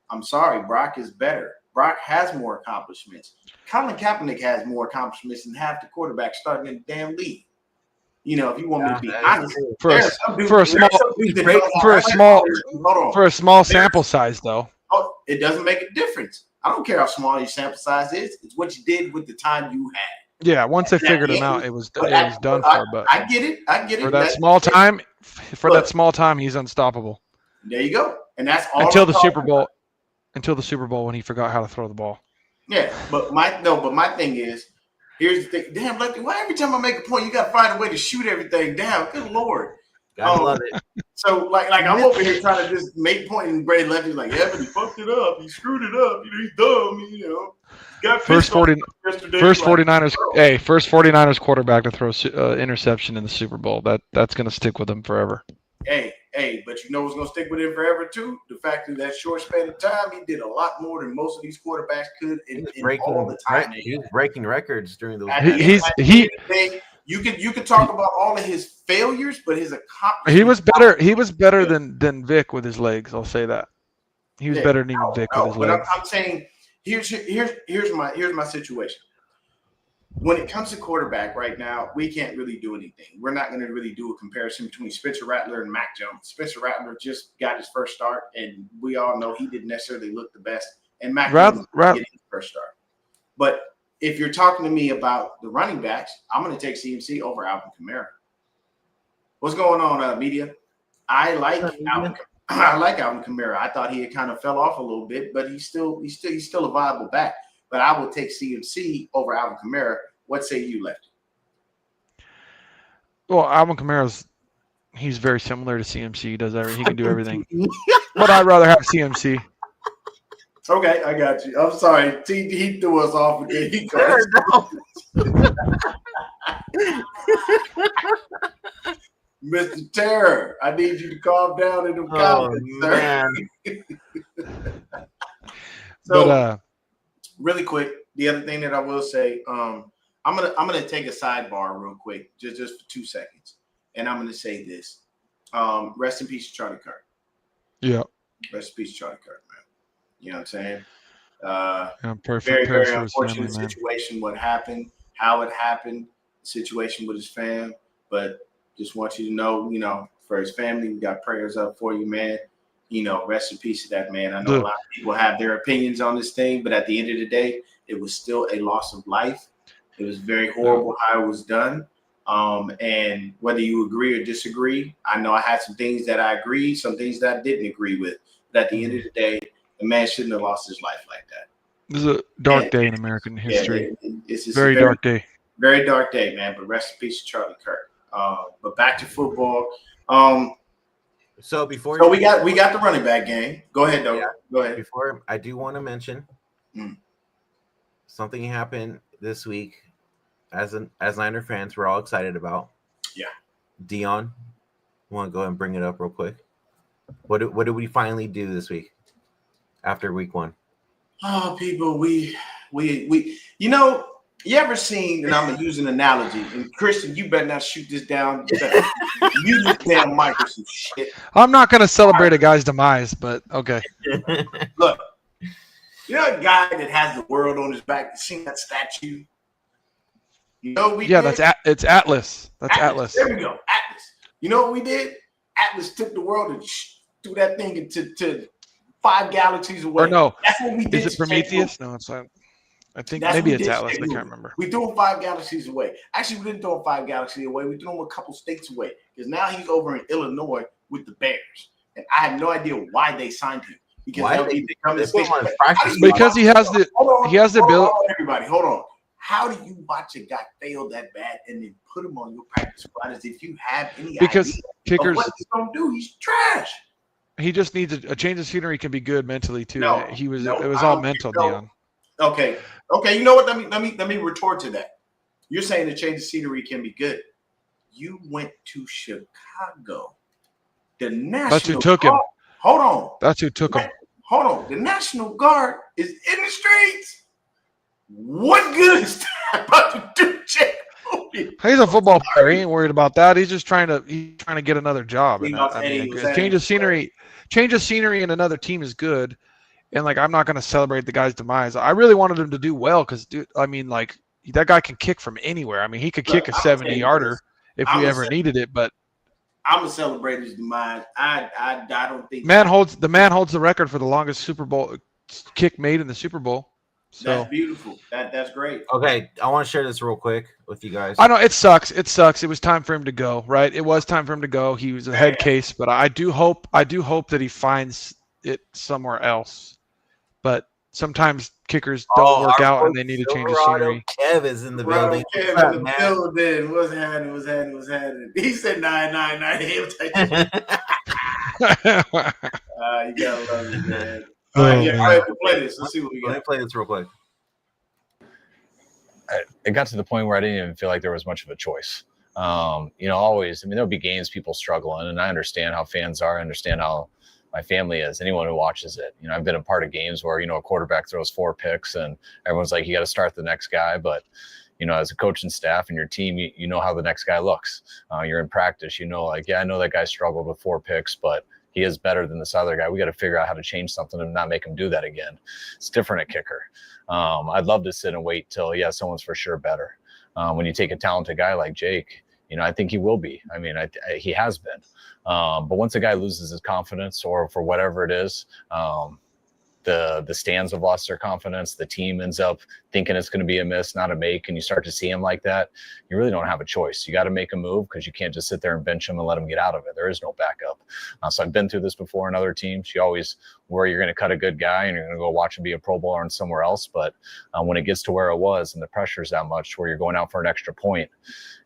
I'm sorry, Brock is better. Brock has more accomplishments. Colin Kaepernick has more accomplishments than half the quarterbacks starting in the damn league. You know, if you want me to be honest, for a small sample size, though. Oh, it doesn't make a difference. I don't care how small your sample size is. It's what you did with the time you had. Yeah, once they figured him out, it was done for. But I get it. For that small time, he's unstoppable. There you go, and that's all until the Super Bowl. Until the Super Bowl, when he forgot how to throw the ball. Yeah, but my thing is, here's the thing. Damn, Lefty, why every time I make a point, you got to find a way to shoot everything down? Good Lord. I love it. So, like I'm over here trying to just make point, and Brady Lefty's like, yeah, but he fucked it up. He screwed it up. He's dumb. First 49ers. Hey, first 49ers quarterback to throw interception in the Super Bowl. That's going to stick with him forever. Hey, but you know what's going to stick with him forever, too? The fact that short span of time, he did a lot more than most of these quarterbacks could in all the time. He was breaking records during those. You could talk about all of his failures, but his accomplishments. He was better than Vic with his legs. I'll say that. He was better than even Vic with his legs. I'm saying here's my situation. When it comes to quarterback right now, we can't really do anything. We're not going to really do a comparison between Spencer Rattler and Mac Jones. Spencer Rattler just got his first start, and we all know he didn't necessarily look the best. And Mac Jones didn't get his first start. But if you're talking to me about the running backs, I'm going to take CMC over Alvin Kamara. What's going on, media? I like Alvin Kamara. I thought he had kind of fell off a little bit, but he's still a viable back. But I will take CMC over Alvin Kamara. What say you, Lefty? Well, Alvin Kamara's he's very similar to CMC. He does everything. He can do everything. But I'd rather have CMC. Okay, I got you. I'm sorry. He threw us off and then he goes. Mr. Terror, I need you to calm down in the comments, sir. So, really quick, the other thing that I will say, I'm gonna take a sidebar real quick, just for 2 seconds, and I'm gonna say this: rest in peace, Charlie Kirk. Yeah. Rest in peace, Charlie Kirk, man. You know what I'm saying? Very, very unfortunate situation. What happened? How it happened? The situation with his fam, but just want you to know, for his family, we got prayers up for you, man. Rest in peace to that man. I know a lot of people have their opinions on this thing, but at the end of the day, it was still a loss of life. It was very horrible how it was done. And whether you agree or disagree, I know I had some things that I agreed, some things that I didn't agree with. But at the end of the day, the man shouldn't have lost his life like that. This is a dark day in American history. It's very dark day. Very dark day, man. But rest in peace to Charlie Kirk. But back to football. So we got the running back game. Go ahead, though. Yeah. Go ahead. Before I do want to mention something happened this week as Niner fans we're all excited about. Yeah. Deon, you want to go ahead and bring it up real quick? What did we finally do this week after week 1? Oh, people, we you ever seen, and I'm going to use an analogy, and Christian, you better not shoot this down. You this damn mic or some shit. I'm not going to celebrate a guy's demise, but okay. Look, you know a guy that has the world on his back? You seen that statue? It's Atlas. That's Atlas. There we go, Atlas. You know what we did? Atlas took the world and threw that thing into 5 galaxies away. Or no. That's what we did. Is it Prometheus? No, it's not. I think maybe it's Atlas. I can't remember. We threw him 5 galaxies away. Actually, we didn't throw him 5 galaxies away. We threw him a couple states away because now he's over in Illinois with the Bears, and I have no idea why they signed him. Because because he has the ability. Everybody, hold on. How do you watch a guy fail that bad and then put him on your practice squad as if you have any idea kickers, of what he's gonna do? He's trash. He just needs a change of scenery. Can be good mentally too. It was all mental, Deon. Okay. You know what? Let me retort to that. You're saying the change of scenery can be good. You went to Chicago. The National That's who took him. Hold on. That's who took him. Hold on. The National Guard is in the streets. What good is that about to do, Jake? He's a football player. He ain't worried about that. He's just trying to get another job. Change of scenery in another team is good. And I'm not going to celebrate the guy's demise. I really wanted him to do well because, dude, that guy can kick from anywhere. He could kick a 70-yarder if we ever needed it. But I'm gonna celebrate his demise. I don't think the man holds the record for the longest Super Bowl kick made in the Super Bowl. So that's beautiful. That's great. Okay, I want to share this real quick with you guys. I know it sucks. It was time for him to go. Right? It was time for him to go. He was a head case, but I do hope that he finds it somewhere else. But sometimes kickers don't work out, and they need to change the scenery. Kev is in the building. Kev in the building. What's happening? He said 999. You gotta love it, man. All right, go ahead and play this. Let's see what we got. Let me play this real quick. It got to the point where I didn't even feel like there was much of a choice. Always, there'll be games people struggle in, and I understand how fans are. I understand how my family is, anyone who watches it. I've been a part of games where, a quarterback throws 4 picks and everyone's like, you got to start the next guy. But, as a coach and staff and your team, you know how the next guy looks. You're in practice, I know that guy struggled with 4 picks, but he is better than this other guy. We got to figure out how to change something and not make him do that again. It's different at kicker. I'd love to sit and wait till, someone's for sure better. When you take a talented guy like Jake, I think he will be. He has been. But once a guy loses his confidence or for whatever it is, the the stands have lost their confidence. The team ends up thinking it's going to be a miss, not a make, and you start to see him like that. You really don't have a choice. You got to make a move because you can't just sit there and bench him and let him get out of it. There is no backup. So I've been through this before in other teams. You always worry you're going to cut a good guy and you're going to go watch him be a Pro Bowler and somewhere else. But when it gets to where it was and the pressure's that much where you're going out for an extra point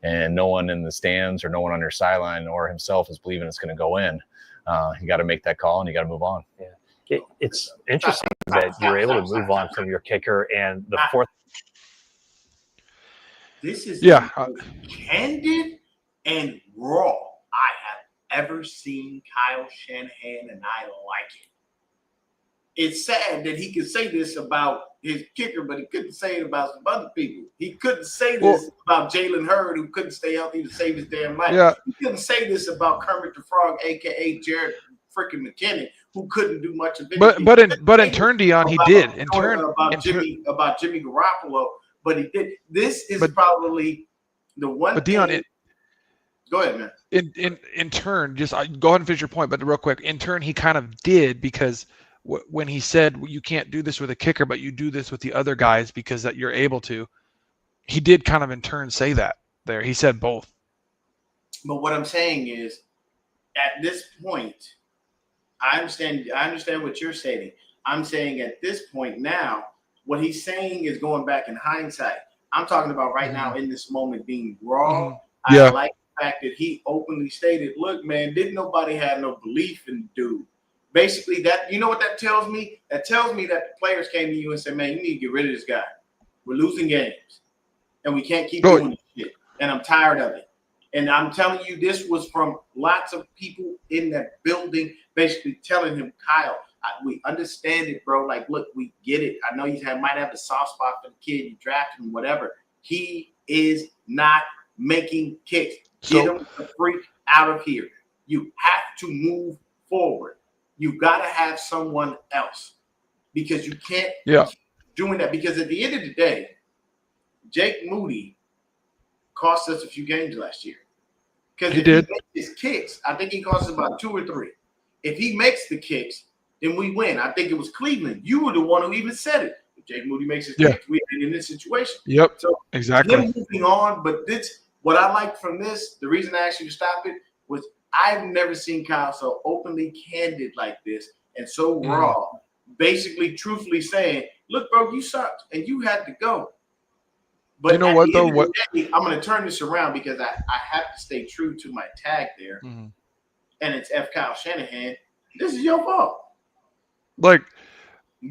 and no one in the stands or no one on your sideline or himself is believing it's going to go in, you got to make that call and you got to move on. Yeah. It's interesting that you're able to move on from your kicker and the fourth. This is Yeah. the most candid and raw I have ever seen Kyle Shanahan, and I like it. It's sad that he could say this about his kicker, but he couldn't say it about some other people. He couldn't say this about Jalen Hurd, who couldn't stay healthy to save his damn life. Yeah. He couldn't say this about Kermit the Frog, a.k.a. Jared freaking McKinnon, who couldn't do much of anything. But in turn, Deon, he did. About Jimmy Garoppolo, but he did. This is probably the one. But Deon, go ahead, man. In turn, just go ahead and finish your point. But real quick, in turn, he kind of did because when he said you can't do this with a kicker, but you do this with the other guys because that you're able to, he did kind of in turn say that there. He said both. But what I'm saying is, at this point, I understand what you're saying. I'm saying at this point now, what he's saying is going back in hindsight. I'm talking about right now in this moment being raw. Yeah. I like the fact that he openly stated, look, man, didn't nobody have no belief in the dude. Basically, that, you know what that tells me? That tells me that the players came to you and said, man, you need to get rid of this guy. We're losing games. And we can't keep doing this shit. And I'm tired of it. And I'm telling you, this was from lots of people in that building basically telling him, Kyle, we understand it, bro. Like, look, we get it. I know you might have a soft spot for the kid. You drafted him, whatever. He is not making kicks. Get him the freak out of here. You have to move forward. You've got to have someone else because you can't keep doing that. Because at the end of the day, Jake Moody cost us a few games last year. Because if he makes his kicks, I think he cost us about 2 or 3. If he makes the kicks, then we win. I think it was Cleveland. You were the one who even said it. If Jake Moody makes his kicks, we're in this situation. Yep. So exactly. Him moving on, but this, what I like from this, the reason I asked you to stop it was I've never seen Kyle so openly candid like this and so raw, basically truthfully saying, look, bro, you sucked and you had to go. But you know what, though? I'm going to turn this around because I have to stay true to my tag there. And it's F. Kyle Shanahan. This is your fault. Like,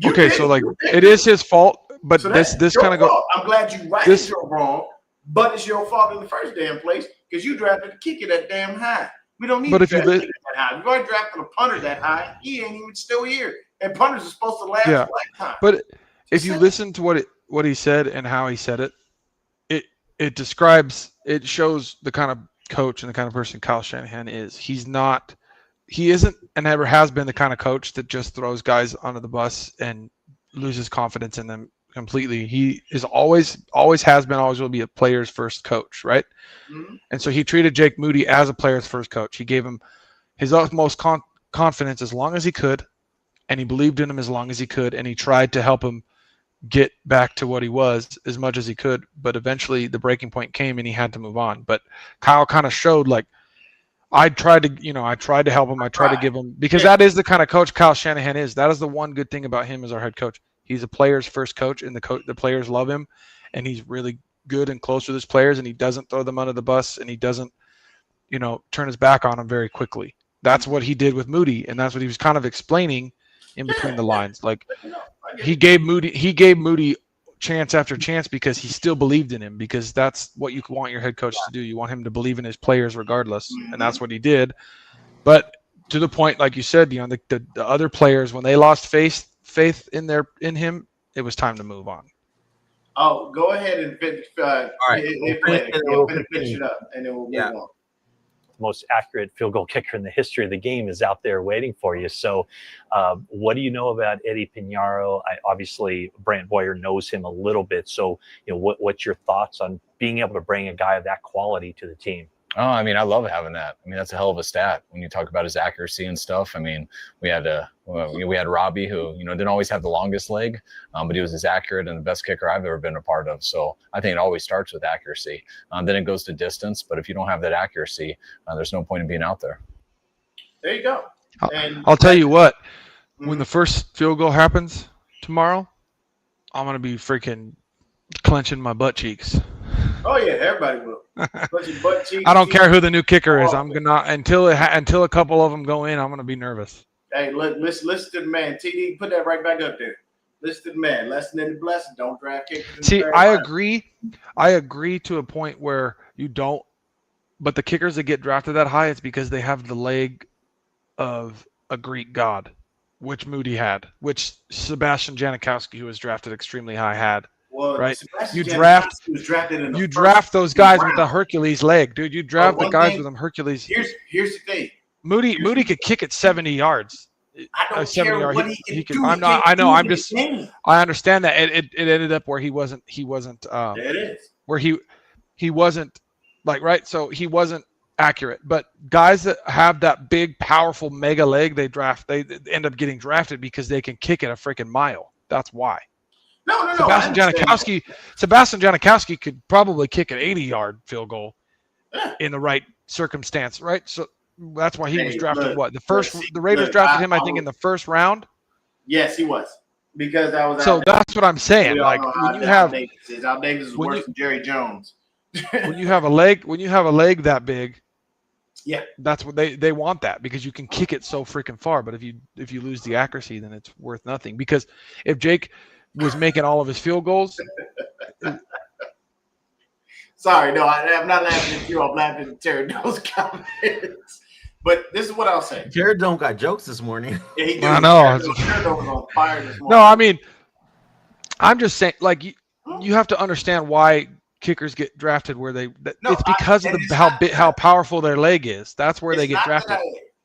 okay, so like it is his fault, but so this kind of goes. I'm glad you right is your wrong, but it's your fault in the first damn place because you drafted a kicker that damn high. We don't need to draft that high. We've already drafted a punter that high. He ain't even still here. And punters are supposed to last a lifetime. But if you listen to what he said and how he said it, it describes, it shows the kind of coach and the kind of person Kyle Shanahan is. He isn't and never has been the kind of coach that just throws guys under the bus and loses confidence in them completely. He is always has been, always will be a player's first coach, right? And so he treated Jake Moody as a player's first coach. He gave him his utmost confidence as long as he could, and he believed in him as long as he could, and he tried to help him get back to what he was as much as he could. But eventually the breaking point came and he had to move on. But Kyle kind of showed, like, I tried to help him. I tried to give him, because that is the kind of coach Kyle Shanahan is. That is the one good thing about him as our head coach. He's a player's first coach, and the players love him, and he's really good and close with his players, and he doesn't throw them under the bus, and he doesn't, turn his back on them very quickly. That's what he did with Moody, and that's what he was kind of explaining in between the lines. Like, he gave Moody chance after chance because he still believed in him, because that's what you want your head coach to do. You want him to believe in his players regardless, and that's what he did. But to the point, like you said, the other players, when they lost faith in him, it was time to move on. Oh, go ahead and finish. All right, finish it up, and then we'll move on. The most accurate field goal kicker in the history of the game is out there waiting for you. So what do you know about Eddie Piñaro? Obviously, Brant Boyer knows him a little bit. So, what's your thoughts on being able to bring a guy of that quality to the team? Oh, I mean, I love having that. I mean, that's a hell of a stat when you talk about his accuracy and stuff. I mean, we had Robbie, who didn't always have the longest leg, but he was as accurate and the best kicker I've ever been a part of. So I think it always starts with accuracy. Then it goes to distance. But if you don't have that accuracy, there's no point in being out there. There you go. I'll tell you what. When the first field goal happens tomorrow, I'm gonna be freaking clenching my butt cheeks. Oh yeah, everybody will. Butt cheeks, I don't care who the new kicker is. I'm gonna until a couple of them go in. I'm gonna be nervous. Hey, listen to the man. TD, put that right back up there. Listen to the man. Lesson in the blessing. Don't draft kickers. See, I agree. I agree to a point where you don't. But the kickers that get drafted that high, it's because they have the leg of a Greek god, which Moody had, which Sebastian Janikowski, who was drafted extremely high, had. Well, right? Sebastian You draft those guys with the Hercules leg, dude. You draft the guys with them Hercules. Here's the thing. Moody could kick it 70 yards. I don't care what he can do. I understand that. It ended up where he wasn't. There it is. Where he wasn't right. So he wasn't accurate. But guys that have that big, powerful mega leg, they end up getting drafted because they can kick it a freaking mile. That's why. No. Sebastian Janikowski could probably kick an 80-yard field goal in the right circumstance, right? So that's why he was drafted. The Raiders drafted him, I think, in the first round. Yes, he was, because that was. So that's what I'm saying. Like when you have Al Davis is worse than Jerry Jones. when you have a leg that big, yeah, that's what they want, that because you can kick it so freaking far. But if you lose the accuracy, then it's worth nothing. Because if Jake was making all of his field goals. Sorry, no, I'm not laughing at you. I'm laughing at Terry Doe's comments. But this is what I'll say. Jared don't got jokes this morning. Yeah, he I know. Jared Doe was on fire this morning. No, I mean, I'm just saying, like you have to understand why kickers get drafted where they. It's because of how powerful their leg is. That's where they get drafted.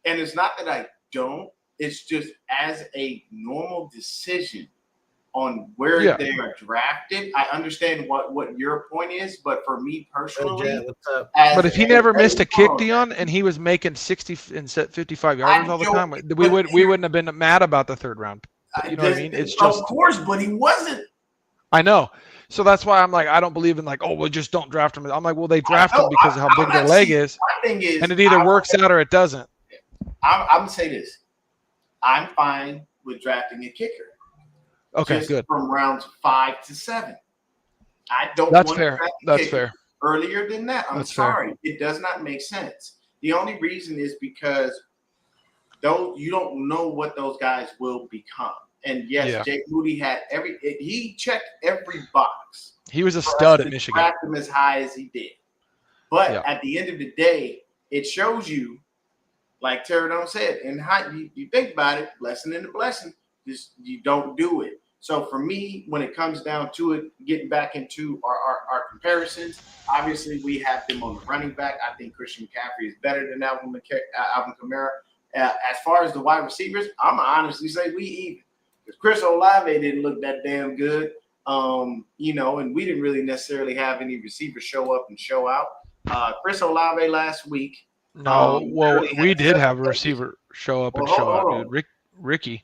And it's not that I don't. It's just as a normal decision on where they are drafted. I understand what your point is, but for me personally, but if he never missed a kick, Deon, and he was making 60 and 55 yards all the time, we wouldn't have been mad about the third round. You know what I mean? It's just, of course, but he wasn't. I know. So that's why I'm like, I don't believe in just don't draft him. I'm like, well, they draft him because of how big their leg is. My thing is, and it either works out or it doesn't. I'm gonna say this. I'm fine with drafting a kicker. Okay, good. From rounds 5 to 7. I don't That's want fair. to draft That's fair. Earlier than that. I'm That's sorry. fair. It does not make sense. The only reason is because you don't know what those guys will become. And yes, Jake Moody had he checked every box. He was a stud at Michigan. Draft him as high as he did. But at the end of the day, it shows you, like Terry Doe said, and how you think about it, blessing in the blessing, just you don't do it. So for me, when it comes down to it, getting back into our comparisons, obviously we have them on the running back. I think Christian McCaffrey is better than Alvin Kamara. As far as the wide receivers, I'm going to honestly say we even. Because Chris Olave didn't look that damn good, and we didn't really necessarily have any receivers show up and show out. Chris Olave last week. No, we did have a receiver show up and show out, dude. Ricky.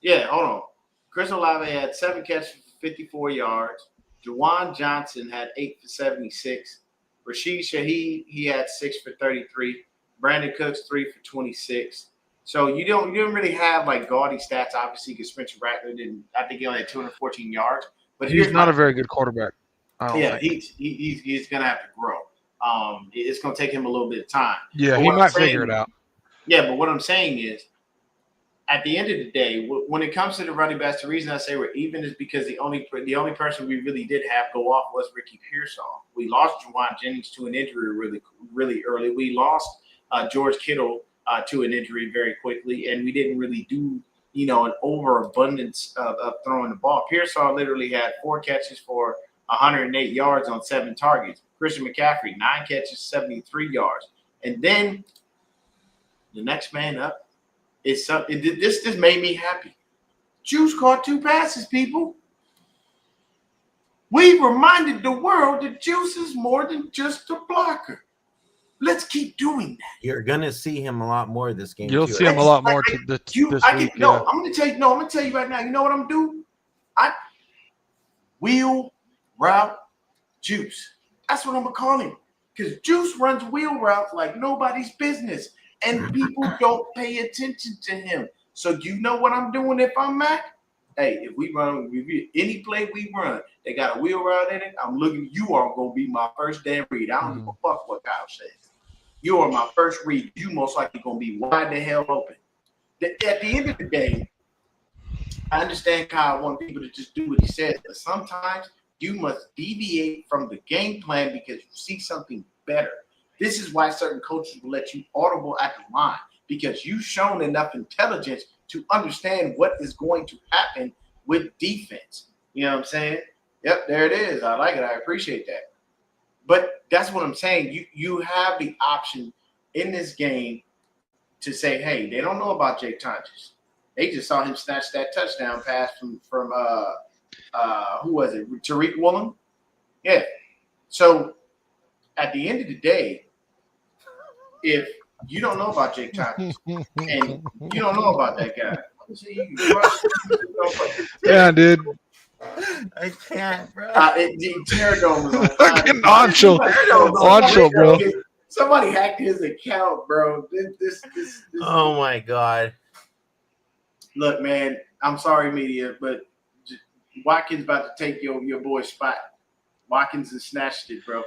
Yeah, hold on. Chris Olave had 7 catches for 54 yards. Juwan Johnson had 8 for 76. Rashid Shaheed, he had 6 for 33. Brandon Cooks, 3 for 26. So you don't really have like gaudy stats, obviously, because Spencer Rattler didn't. I think he only had 214 yards. But he's not a very good quarterback. He's gonna have to grow. It's gonna take him a little bit of time. Yeah, he might figure it out. Yeah, but what I'm saying is, at the end of the day, when it comes to the running backs, the reason I say we're even is because the only person we really did have go off was Ricky Pearsall. We lost Juwan Jennings to an injury really, really early. We lost George Kittle to an injury very quickly, and we didn't really do an overabundance of throwing the ball. Pearsall literally had 4 catches for 108 yards on 7 targets. Christian McCaffrey, 9 catches, 73 yards, and then the next man up. This just made me happy. Juice caught 2 passes, people. We reminded the world that Juice is more than just a blocker. Let's keep doing that. You're gonna see him a lot more this game. You'll too. see him a lot more this week. No, I'm gonna tell you. No, I'm gonna tell you right now. You know what I'm gonna do? Wheel route Juice. That's what I'm gonna call him. Because Juice runs wheel routes like nobody's business, and people don't pay attention to him. So you know what I'm doing if I'm Mac? Hey, if we run any play we run, they got a wheel route in it. I'm looking. You are gonna be my first damn read. I don't give a fuck what Kyle says. You are my first read. You most likely gonna be wide the hell open. At the end of the day, I understand Kyle wants people to just do what he says, but sometimes you must deviate from the game plan because you see something better. This is why certain coaches will let you audible at the line, because you've shown enough intelligence to understand what is going to happen with defense. You know what I'm saying? Yep, there it is. I like it. I appreciate that. But that's what I'm saying. You have the option in this game to say, hey, they don't know about Jake Tonjes. They just saw him snatch that touchdown pass from who was it? Tariq Woolen? Yeah. So at the end of the day, if you don't know about Jake Tonjes and you don't know about that guy, yeah, dude. I can't, bro. Terradome was on fire. Oncho, bro. Somebody hacked his account, bro. This Oh my god. Look, man, I'm sorry, media, but Watkins about to take your boy's spot. Watkins has snatched it, bro.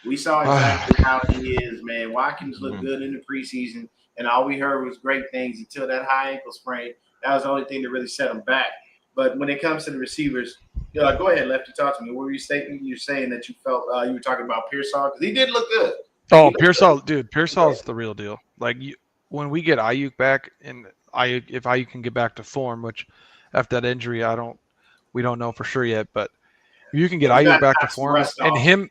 We saw exactly how he is, man. Watkins looked good in the preseason, and all we heard was great things until that high ankle sprain. That was the only thing that really set him back. But when it comes to the receivers, go ahead, Lefty, talk to me. What were you saying? You're saying that you felt you were talking about Pearsall because he did look good. Oh, Pearsall, dude, Pearsall's the real deal. Like when we get Ayuk back, and if Ayuk can get back to form, which after that injury, we don't know for sure yet. But if you can get Ayuk back to form, and him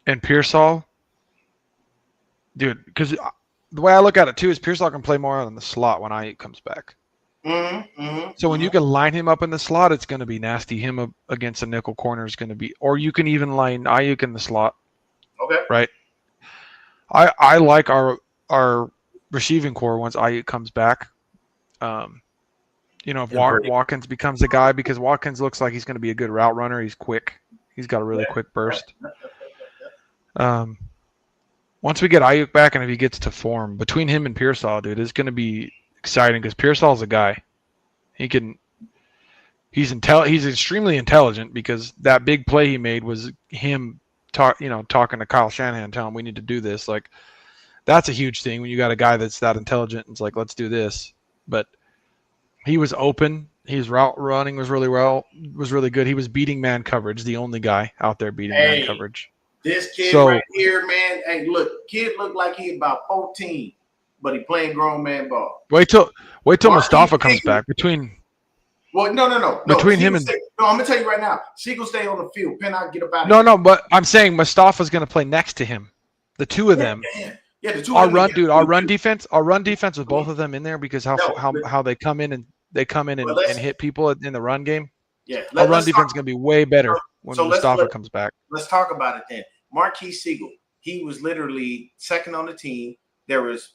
and Pearsall, dude, because the way I look at it too is Pearsall can play more on the slot when Ayuk comes back. So when you can line him up in the slot, it's going to be nasty. Him against a nickel corner is going to be, or you can even line Ayuk in the slot. Okay. Right. I like our receiving core once Ayuk comes back. If Watkins becomes a guy, because Watkins looks like he's going to be a good route runner. He's quick. He's got a really quick burst. Once we get Ayuk back, and if he gets to form, between him and Pearsall, dude, it's going to be exciting because Pearsall's a guy. He's extremely intelligent because that big play he made was him talking to Kyle Shanahan, telling him we need to do this. Like, that's a huge thing when you got a guy that's that intelligent. It's like, let's do this. But he was open. His route running was really good. He was beating man coverage, the only guy out there beating man coverage. This kid right here, man. Hey, look, kid looked like he about 14, but he playing grown man ball. Wait till Mustafa comes back. No. Between him and I'm gonna tell you right now, Siegel stay on the field. Pennock get about. No, but I'm saying Mustafa's gonna play next to him. The two of them. Yeah, the two. Our run defense with both of them in there because how they come in and hit people in the run game. Yeah, our run defense is gonna be way better when Mustafa comes back. Let's talk about it then. Marquise Siegel, he was literally second on the team. There was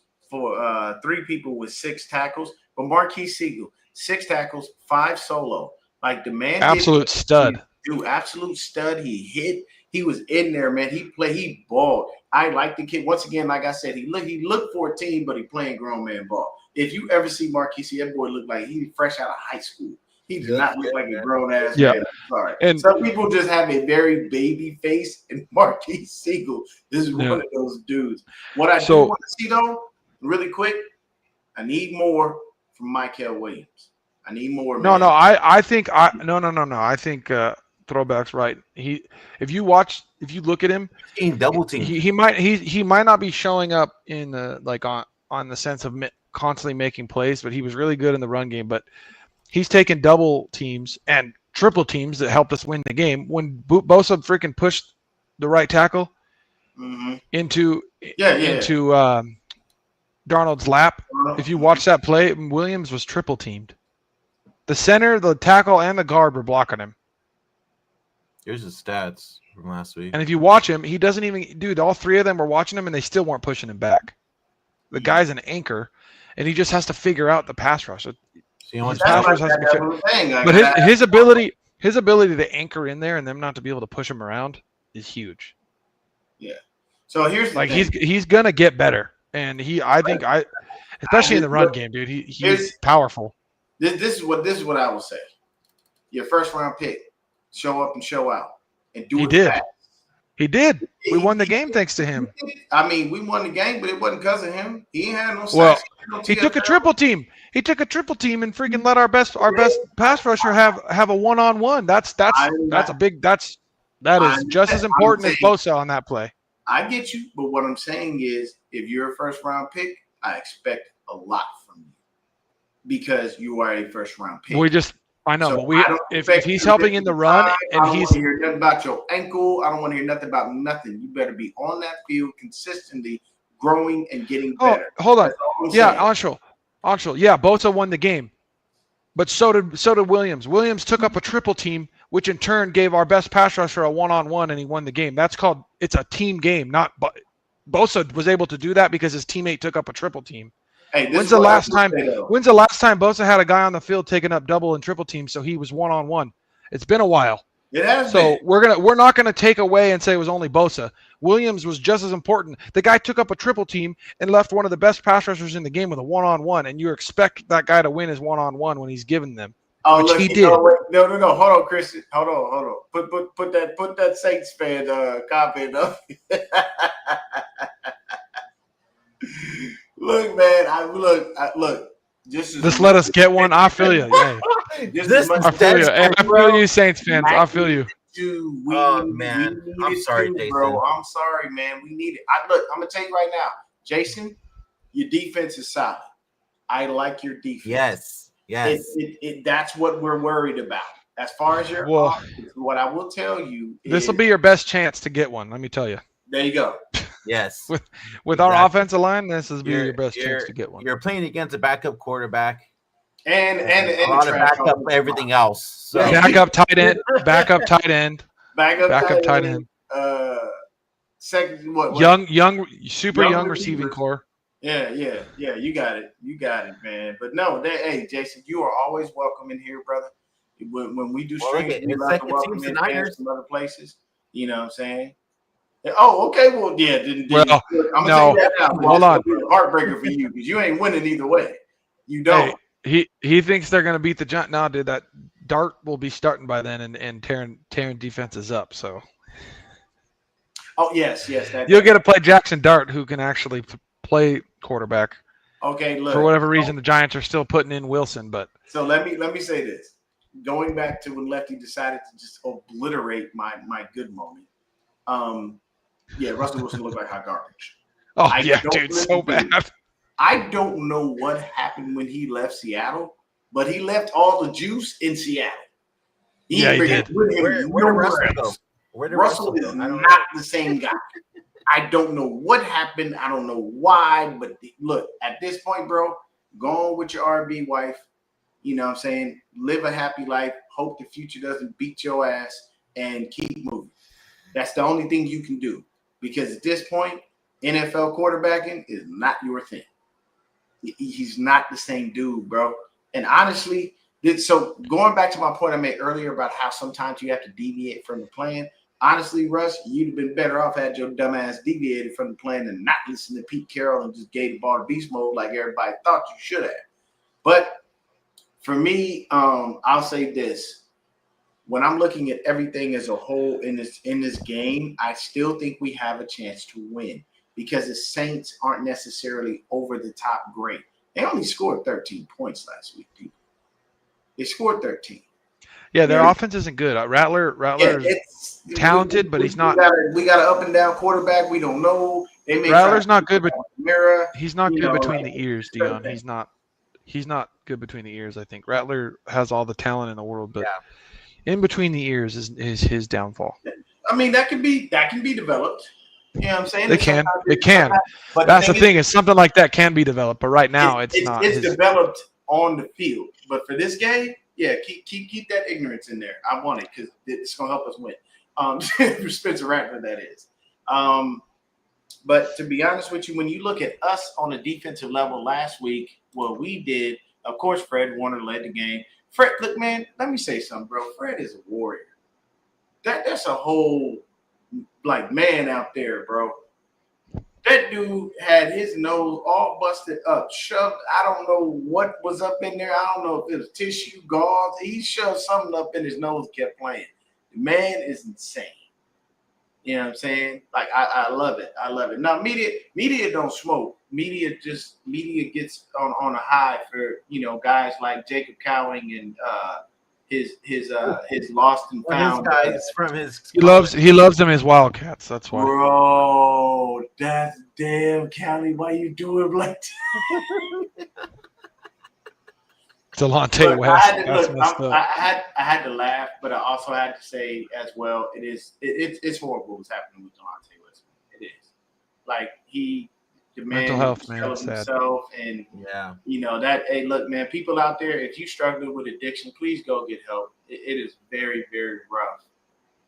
three people with 6 tackles, but Marquise Siegel, 6 tackles, 5 solo. Like the man, absolute stud. Dude, absolute stud. He hit. He was in there, man. He balled. I like the kid. Once again, like I said, he looked 14, but he playing grown man ball. If you ever see Marquise, that boy looked like he fresh out of high school. He did not look like a grown ass man. I'm sorry. And some people just have a very baby face, and Marquise Siegel is one of those dudes. What I do want to see though, really quick, I need more from Michael Williams. I need more. I think Throwback's right. If you look at him, double team. He might not be showing up in on the sense of constantly making plays, but he was really good in the run game. But he's taken double teams and triple teams that helped us win the game. When Bosa freaking pushed the right tackle into Darnold's lap, if you watch that play, Williams was triple teamed. The center, the tackle, and the guard were blocking him. Here's his stats from last week. And if you watch him, he doesn't even, dude, all three of them were watching him and they still weren't pushing him back. The guy's an anchor, and he just has to figure out the pass rush. So Pass rush has to be figured. But his ability to anchor in there and them not to be able to push him around is huge. Yeah. So here's the thing. he's gonna get better, and especially in the run game, dude. He's powerful. This is what I will say. Your first round pick, show up and show out, and do it fast. He did. We won the game thanks to him. I mean, we won the game, but it wasn't because of him. He ain't had no sacks. Well, he took a triple team. He took a triple team and freaking let our best pass rusher have a one-on-one. That is just as important as Bosa on that play. I get you, but what I'm saying is, if you're a first round pick, I expect a lot from you because you are a first round pick. I know, So but if he's helping in the run and I don't want to hear nothing about your ankle. I don't want to hear nothing about nothing. You better be on that field consistently, growing and getting better. Hold on. Yeah, saying. Anshul. Yeah, Bosa won the game, but so did Williams. Williams took up a triple team, which in turn gave our best pass rusher a one-on-one, and he won the game. It's a team game. Not Bosa was able to do that because his teammate took up a triple team. Hey, when's the last time Bosa had a guy on the field taking up double and triple teams so he was one-on-one? It's been a while. It has so been. we're not gonna take away and say it was only Bosa. Williams was just as important. The guy took up a triple team and left one of the best pass rushers in the game with a one-on-one, and you expect that guy to win his one-on-one when he's given them. Oh, which look, he did. No. Hold on, Christian. Hold on. Put that Saints fan comment up. Look, man. Look. Just let us get one. I feel you. Hey. I feel you. Hey, I feel you, Saints fans. I feel you. Man, I'm sorry, Jason. Bro. I'm sorry, man. We need it. I'm gonna tell you right now, Jason. Your defense is solid. I like your defense. Yes. That's what we're worried about. As far as your offense, what I will tell you is this will be your best chance to get one. Let me tell you. There you go. Yes. With our offensive line, this is your best chance to get one. You're playing against a backup quarterback. And a lot of backup everything else. So. Backup tight end. Backup tight end. Second, what? Young, super young receiving core. Yeah. You got it, man. But no, hey, Jason, you are always welcome in here, brother. When we do streams, we like to welcome in fans from other places. You know what I'm saying? Oh, okay. Well, yeah. I'm gonna take that out. Hold on. Heartbreaker for you because you ain't winning either way. You don't. He thinks they're gonna beat the Giants. No, dude, that Dart will be starting by then and tearing defenses up. So. Oh yes. You'll get to play Jackson Dart, who can actually play quarterback. Okay, look. For whatever reason, the Giants are still putting in Wilson, but. So let me say this. Going back to when Lefty decided to just obliterate my good moment. Russell Wilson looked like hot garbage. Oh, dude, so bad. I don't know what happened when he left Seattle, but he left all the juice in Seattle. He did. Where did Russell go? Russell is not the same guy. I don't know what happened. I don't know why, but look, at this point, bro, go on with your R&B wife. You know what I'm saying? Live a happy life. Hope the future doesn't beat your ass and keep moving. That's the only thing you can do. Because at this point, NFL quarterbacking is not your thing. He's not the same dude, bro. And honestly, so going back to my point I made earlier about how sometimes you have to deviate from the plan. Honestly, Russ, you'd have been better off had your dumb ass deviated from the plan and not listened to Pete Carroll and just gave the ball to beast mode like everybody thought you should have. But for me, I'll say this. When I'm looking at everything as a whole in this game, I still think we have a chance to win because the Saints aren't necessarily over the top great. They only scored 13 points last week, people. They scored 13. Yeah, their offense isn't good. Rattler is talented, but he's not. We got an up and down quarterback. We don't know. Rattler's not good, but he's not good between the ears, Deon. He's not good between the ears. I think Rattler has all the talent in the world, but in between the ears is his downfall. I mean, that can be developed. You know what I'm saying? It can. But that's the thing is something like that can be developed, but right now it's not. It's developed on the field, but for this game, keep that ignorance in there. I want it because it's gonna help us win. For Spencer Rattler, that is. But to be honest with you, when you look at us on the defensive level last week, what we did, of course, Fred Warner led the game. Fred, look, man, let me say something, bro. Fred is a warrior. That's a whole, like, man out there, bro. That dude had his nose all busted up, shoved. I don't know what was up in there. I don't know if it was tissue, gauze. He shoved something up in his nose, kept playing. The man is insane. You know what I'm saying? Like, I love it. I love it. Now, media don't smoke. Media gets on a high for, guys like Jacob Cowing and his lost and found guys from his. He loves them as Wildcats. That's why. Bro, that's damn Callie. Why you doing like that? Delonte West. I had to laugh, but I also had to say as well, it's horrible what's happening with Delonte West. It is. Like, the man Mental health, man, killed it's sad. himself, and hey, look, man, people out there, if you struggle with addiction, please go get help. It is very, very rough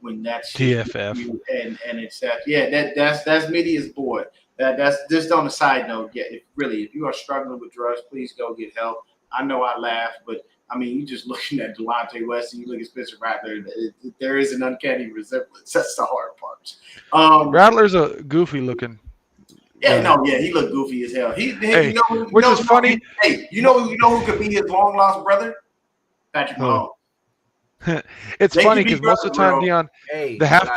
when that's TFF. and it's that's media's boy. That's just on the side note. Yeah, if you are struggling with drugs, please go get help. I know I laugh, but I mean, you just looking at Delonte West and you look at Spencer Rattler, there is an uncanny resemblance. That's the hard part. Rattler's a goofy looking. Yeah, he looked goofy as hell. Which is funny. You know who could be his long lost brother? Patrick Mahomes. It's funny because most of the time, Deon, Hey, the half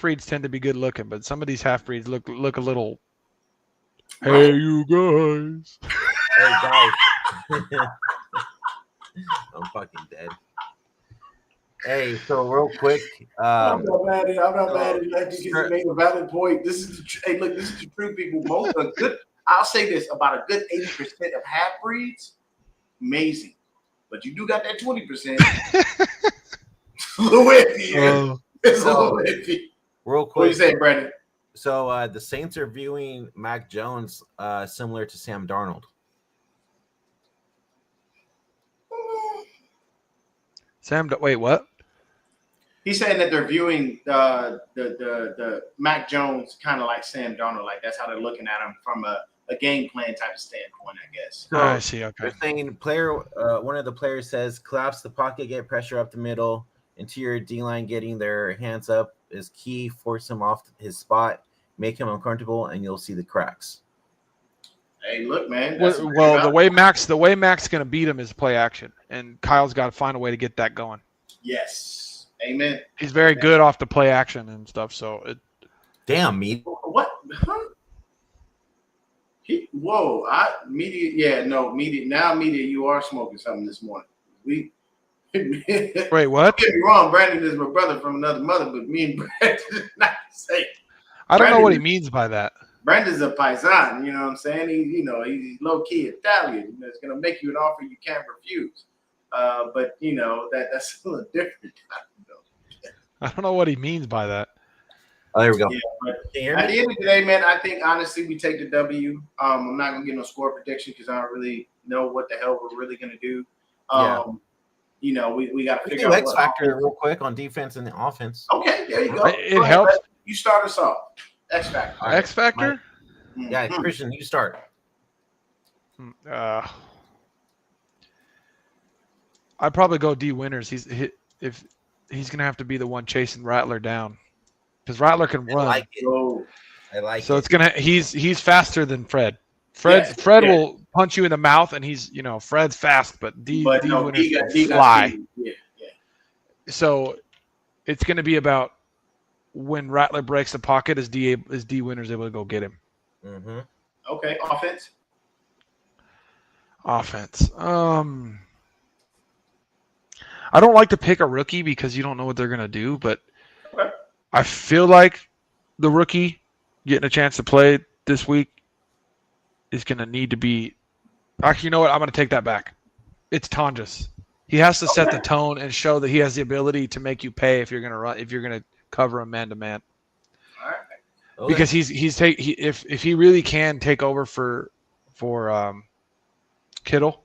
breeds tend to be good looking, but some of these half breeds look a little. Hey, you guys. Hey, guys. I'm fucking dead. Hey, so real quick, I'm not mad at that because he made a valid point. This is the true people. Most are good. I'll say this about a good 80% of half breeds, amazing. But you do got that 20%. It's a little iffy. It's a little iffy. Real quick. What you saying, Brandon? So the Saints are viewing Mac Jones similar to Sam Darnold. Wait, what? He's saying that they're viewing the Mac Jones kind of like Sam Darnold. Like, that's how they're looking at him from a game plan type of standpoint, I guess. So I see. Okay. They're saying one of the players says collapse the pocket, get pressure up the middle, interior D-line getting their hands up is key. Force him off his spot, make him uncomfortable, and you'll see the cracks. Hey, look, man. Well, the way Mac's going to beat him is play action, and Kyle's got to find a way to get that going. Yes. Amen. He's very good off the play action and stuff. So Damn, me. What? Huh? Media. Now, media, you are smoking something this morning. Wait, what? Don't get me wrong, Brandon is my brother from another mother, but me and Brandon is not the same. I don't know what he means by that. Brandon's a paisan, you know what I'm saying? He's low-key Italian. It's going to make you an offer you can't refuse. But, that's a little different. I don't know what he means by that. Oh, there we go. Yeah, but at the end of the day, man, I think, honestly, we take the W. I'm not going to get no score prediction because I don't really know what the hell we're really going to do. We got to figure out X factor real quick on defense and the offense. Okay, there you go. It helps. You start us off. X factor. Right. X factor? Yeah, Christian, you start. I'd probably go D Winters. He's gonna have to be the one chasing Rattler down because Rattler can run. I like it. So it's gonna. He's faster than Fred. Fred will punch you in the mouth, and Fred's fast, but D Winters can fly. Yeah. So it's gonna be about when Rattler breaks the pocket, is D Winters able to go get him? Mm-hmm. Okay, Offense. I don't like to pick a rookie because you don't know what they're gonna do, but I feel like the rookie getting a chance to play this week is gonna need to be. Actually, you know what? I'm gonna take that back. It's Tonjes. He has to set the tone and show that he has the ability to make you pay if you're gonna run. If you're gonna cover him man to man. All right. Okay. Because if he really can take over for Kittle,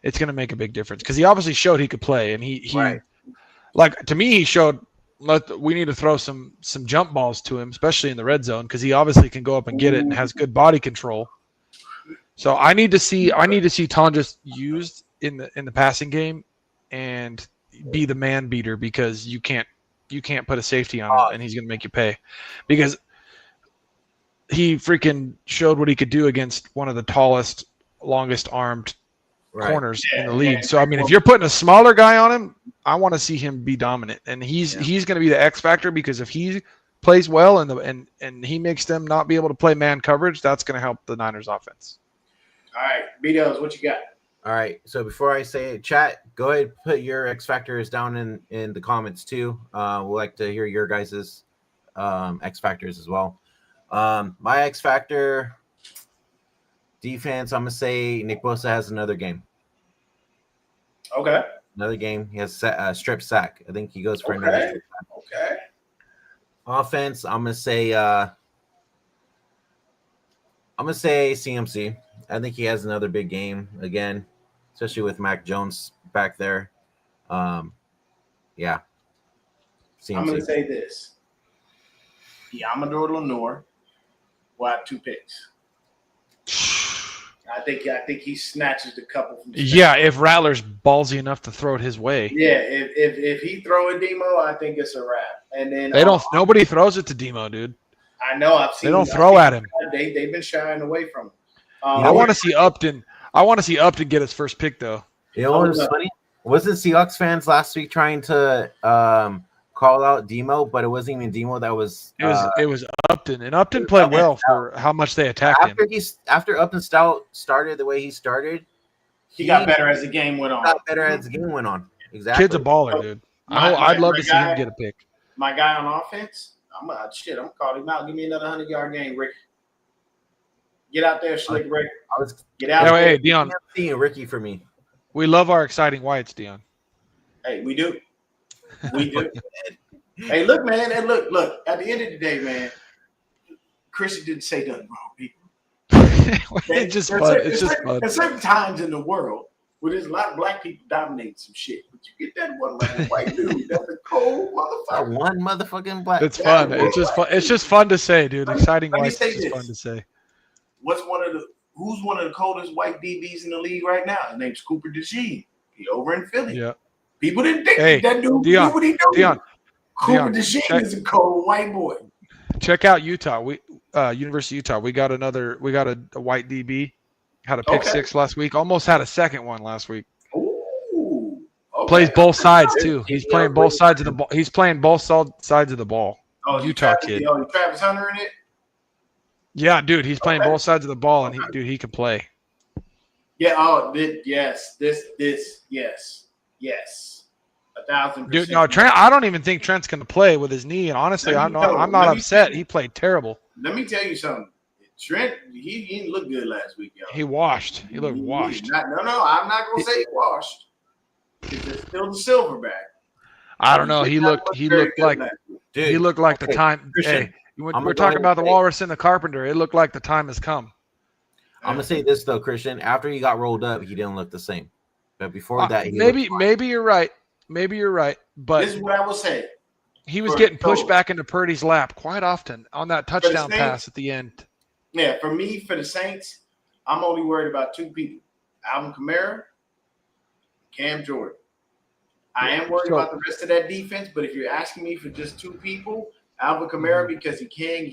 it's going to make a big difference because he obviously showed he could play, and he right. Like, to me, he showed we need to throw some jump balls to him, especially in the red zone, because he obviously can go up and get it and has good body control. So I need to see Tonjes used in the passing game and be the man beater, because you can't put a safety on him and he's going to make you pay, because he freaking showed what he could do against one of the tallest, longest armed corners in the league. So I mean, if you're putting a smaller guy on him, I want to see him be dominant, and he's going to be the X factor, because if he plays well and he makes them not be able to play man coverage, that's going to help the Niners offense. All right, B-Dubs, what you got? All right. So before I say it, chat, go ahead, put your X factors down in the comments too. We'd like to hear your guys's X factors as well. My X factor defense, I'm gonna say Nick Bosa has another game. Okay. Another game. He has a strip sack. I think he goes for another strip sack. Okay. Offense, I'm gonna say CMC. I think he has another big game again, especially with Mac Jones back there. Yeah. CMC. I'm gonna say this. Amador Lenore will have 2 picks. I think he snatches the couple from the if Rattler's ballsy enough to throw it his way. Yeah, if he throw a Demo, I think it's a wrap. And then nobody throws it to Demo, dude. I know I've seen they don't throw at him. They've been shying away from him. I want to see Upton. I want to see Upton get his first pick, though. You know what was funny? Wasn't Seahawks fans last week trying to call out Demo, but it wasn't even Demo that was. It was Upton, and Upton played well for how much they attacked him. After Upton Stout started the way he started, he got better as the game went on. Exactly. Kid's a baller, dude. I'd love to see him get a pick. My guy on offense, I'm calling him out. Give me another 100-yard game, Rick. Get out there, Slick Rick. Get out there. Hey, Deon. Seeing Ricky for me. We love our exciting whites, Deon. Hey, we do. We do. Hey, look, man. And look. At the end of the day, man, Christian didn't say nothing wrong, people. It's just fun. It's just fun. At certain times in the world where there's a lot of black people dominating some shit, but you get that one like white dude. That's a cold motherfucker. One motherfucking black. It's fun. It's just fun. It's just fun to say, dude. Exciting whites is just fun to say. Who's one of the coldest white DBs in the league right now? His name's Cooper DeJean. He over in Philly. Yeah. People didn't think that dude knew what he knew. Cooper DeJean is a cold white boy. Check out Utah. University of Utah. We got a white DB. Had a pick 6 last week. Almost had a second one last week. Ooh. Okay. Plays both sides too. He's playing both sides of the ball. He's playing both sides of the ball. Oh, Utah kid. Travis Hunter in it? Yeah, dude, he's playing both sides of the ball, and he can play. Yeah. Yes. Yes. 1,000%. Dude, no, Trent. I don't even think Trent's going to play with his knee, and honestly, I'm not upset. He played terrible. Let me tell you something. Trent, he didn't look good last week, y'all. He washed. He looked washed. No, I'm not going to say he washed. It's still the silverback. I don't know. He looked like the time. Christian, hey, we're talking about the walrus and the carpenter. It looked like the time has come. I'm gonna say this though, Christian. After he got rolled up, he didn't look the same. But before that, maybe you're right. Maybe you're right. But this is what I will say. He was getting pushed back into Purdy's lap quite often on that touchdown pass at the end. Yeah, for the Saints, I'm only worried about 2 people: Alvin Kamara, Cam Jordan. I am worried about the rest of that defense, but if you're asking me for just 2 people, Alvin Kamara, because he can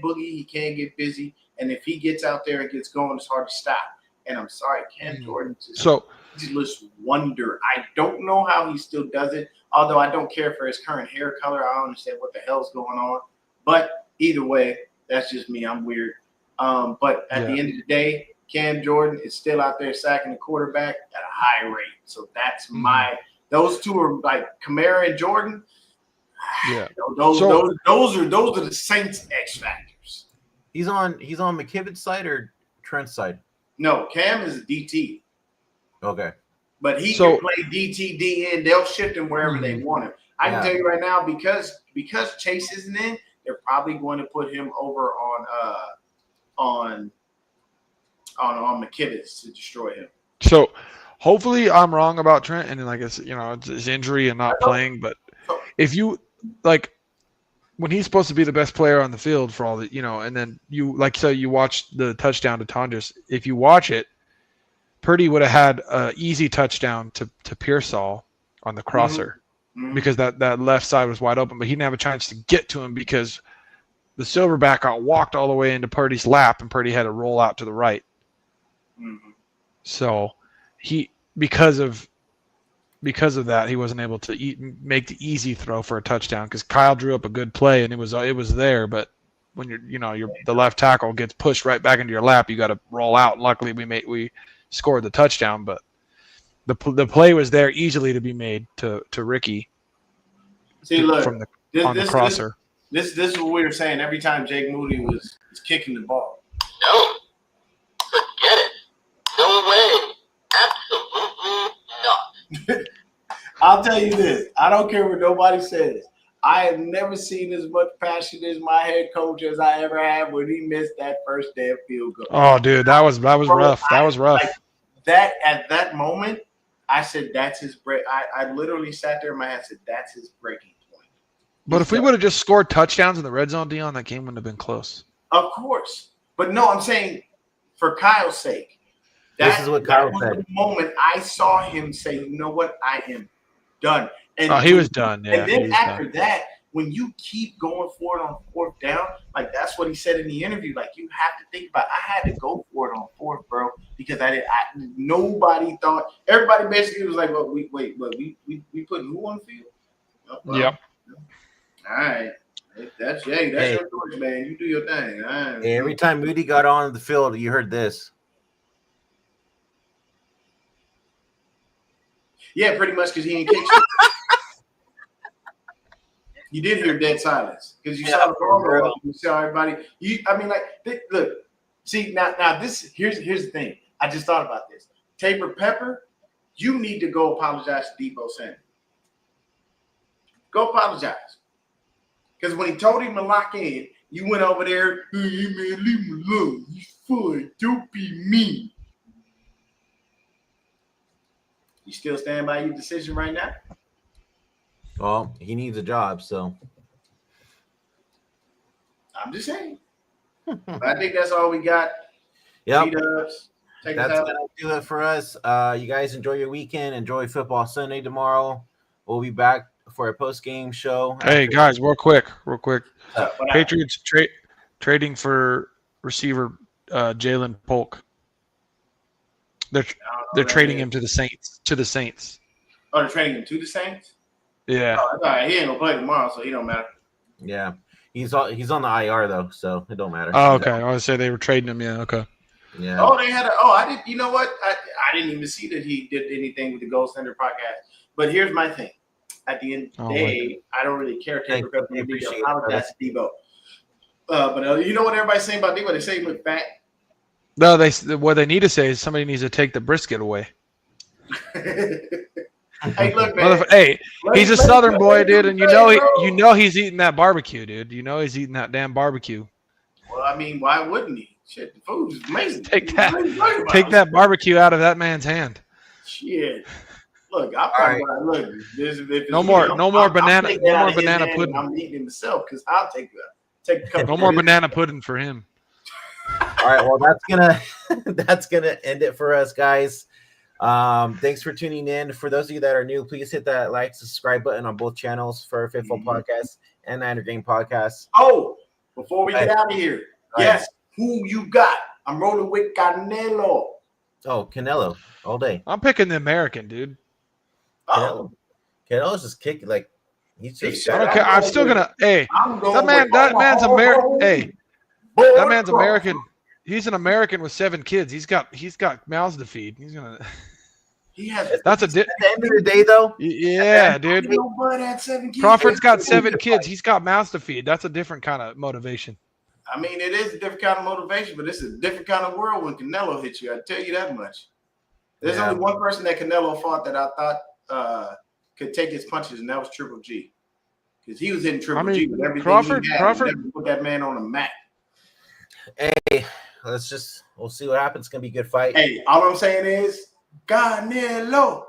boogie, he can get busy, and if he gets out there and gets going, it's hard to stop. And I'm sorry, Cam Jordan just looks wonder. I don't know how he still does it, although I don't care for his current hair color. I don't understand what the hell's going on. But either way, that's just me. I'm weird. But at the end of the day, Cam Jordan is still out there sacking the quarterback at a high rate. So that's those 2 are like Kamara and Jordan. Yeah. Those are the Saints X factors. He's on McKibben's side or Trent's side? No, Cam is a DT. Okay. But he can play DT, DN. They'll shift him wherever they want him. I can tell you right now, because Chase isn't in, they're probably going to put him over on McKibben's to destroy him. So hopefully I'm wrong about Trent, and like it's his injury and not playing. But if you like when he's supposed to be the best player on the field for all the, and then you watch the touchdown to Tonjes. If you watch it, Purdy would have had an easy touchdown to Pearsall on the crosser because that left side was wide open, but he didn't have a chance to get to him because the silverback got walked all the way into Purdy's lap, and Purdy had to roll out to the right. So because of that, he wasn't able to make the easy throw for a touchdown because Kyle drew up a good play and it was there. But when the left tackle gets pushed right back into your lap, you got to roll out. And luckily, we scored the touchdown, but the play was there easily to be made to Ricky. See, look, from the crosser. This is what we were saying every time Jake Moody was kicking the ball. No, forget it. No way. Absolutely not. I'll tell you this. I don't care what nobody says. I have never seen as much passion as my head coach as I ever had when he missed that first damn field goal. Oh, dude, that was rough. That was rough. Like, that at that moment, I said, "That's his break." I literally sat there in my head and said, "That's his breaking point." But if we would have just scored touchdowns in the red zone, Deon, that game wouldn't have been close. Of course, but no, I'm saying for Kyle's sake. This is what Kyle said. The moment I saw him say, "You know what? I am done." And he was done. Yeah. And then after that, when you keep going for it on fourth down, like that's what he said in the interview. Like you have to think about. I had to go for it on fourth, bro, because nobody thought. Everybody basically was like, "Well, we putting who on the field?" Oh, well, yep. All right. That's your choice, man. You do your thing. Hey, every time Moody got on the field, you heard this. Yeah, pretty much because he ain't kicked you. You did hear dead silence because you saw the ball, you saw everybody. Look, see now this here's the thing. I just thought about this. Tabor Pepper, you need to go apologize to Debo Samuel. Go apologize. Because when he told him to lock in, you went over there, "Hey man, leave him alone. He's fine. Don't be mean." You still stand by your decision right now? Well, he needs a job, so. I'm just saying. But I think that's all we got. Yep. That's going to do it for us. You guys enjoy your weekend. Enjoy Football Sunday tomorrow. We'll be back for a post-game show. Hey, guys, real quick. Patriots trading for receiver Jalen Polk. They're trading him to the Saints. Oh, they're trading him to the Saints? Yeah. Oh, all right. He ain't gonna play tomorrow, so he don't matter. Yeah. He's on the IR though, so it don't matter. Oh, okay. I was say they were trading him. Yeah. Okay. Yeah. Oh, they had I didn't. You know what? I didn't even see that he did anything with the Gold Standard podcast. But here's my thing. At the end of the day, I don't really care. I apologize to Debo. But you know what everybody's saying about Debo? They say he look fat. No, what they need to say is somebody needs to take the brisket away. Hey, look, man. He's a Southern boy, dude, and you know he's eating that barbecue, dude. You know he's eating that damn barbecue. Well, I mean, why wouldn't he? Shit, the food is amazing. Take that barbecue out of that man's hand. Shit. Look, I'm talking about. Look, no more banana pudding. I'm eating it myself because I'll take a couple. No more banana pudding for him. All right, well, that's gonna end it for us, guys. Thanks for tuning in. For those of you that are new, please hit that subscribe button on both channels for Fitful Podcast and Niner Game Podcast. Oh, before we get out of here, yes, who you got? I'm rolling with Canelo. Oh, Canelo all day. I'm picking the American, dude. Canelo's just kicking like he's just. I don't care. I'm still gonna. Hey, that man's American. Hey, that man's American. He's an American with 7 kids. He's got mouths to feed. He's gonna. He has. At the end of the day, though. Yeah, dude. Crawford's got 7 kids. He's got mouths to feed. That's a different kind of motivation. I mean, it is a different kind of motivation, but it's a different kind of world when Canelo hits you. I tell you that much. There's only one person that Canelo fought that I thought could take his punches, and that was Triple G, because he was hitting Triple G with everything. Crawford never put that man on the mat. Hey, we'll see what happens. It's gonna be a good fight. Hey, all I'm saying is Canelo.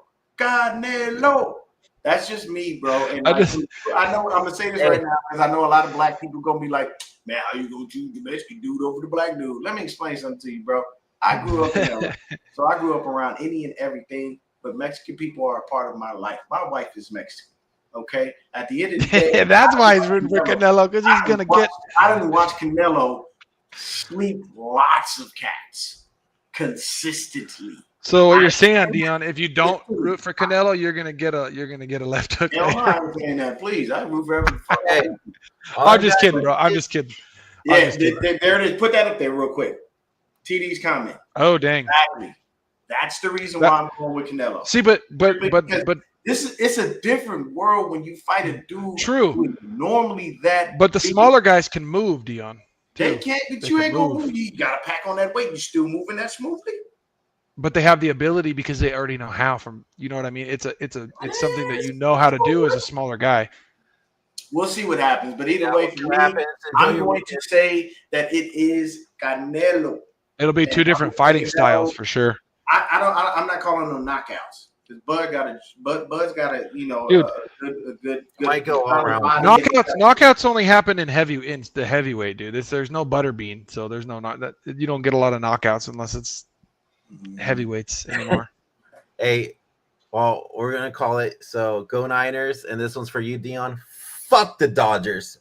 That's just me, bro. And I like, just- I know I'm gonna say this right now because I know a lot of black people gonna be like, man, how you gonna choose the Mexican dude over the black dude? Let me explain something to you, bro. I grew up in LA, so I grew up around any and everything, but Mexican people are a part of my life. My wife is Mexican. Okay. At the end of the day, That's why he's rooting for Canelo, because he's gonna get. I didn't watch Canelo sleep lots of cats consistently. So what you're saying, Deon, if you don't root for Canelo, you're gonna get a left hook. Hell no, I ain't saying that. Please, I root for every fuck. Hey, I'm just kidding, bro. I'm just kidding. Yeah, there it is. Put that up there real quick. TD's comment. Oh dang. Exactly. That's the reason why I'm going with Canelo. See, but it's a different world when you fight a dude True. who is normally that. but the big. smaller guys can move, Deon. They too. can't, but They you can ain't gonna move. move. You gotta pack on that weight. You still moving that smoothly. But they have the ability because they already know how. From you know what I mean? It's something that you know how to do as a smaller guy. We'll see what happens. But either Yeah, way, we'll for see me, what happens. I'm going to say that it is Canelo. It'll be two different fighting styles for sure. I'm not calling them knockouts. Because Bud's got a Dude. a good Might go all around. Knockouts only happen in the heavyweight, dude. There's no butterbean, so there's no that you don't get a lot of knockouts unless it's heavyweights anymore. Hey, well, we're gonna call it. So go Niners, and this one's for you, Deon. Fuck the Dodgers.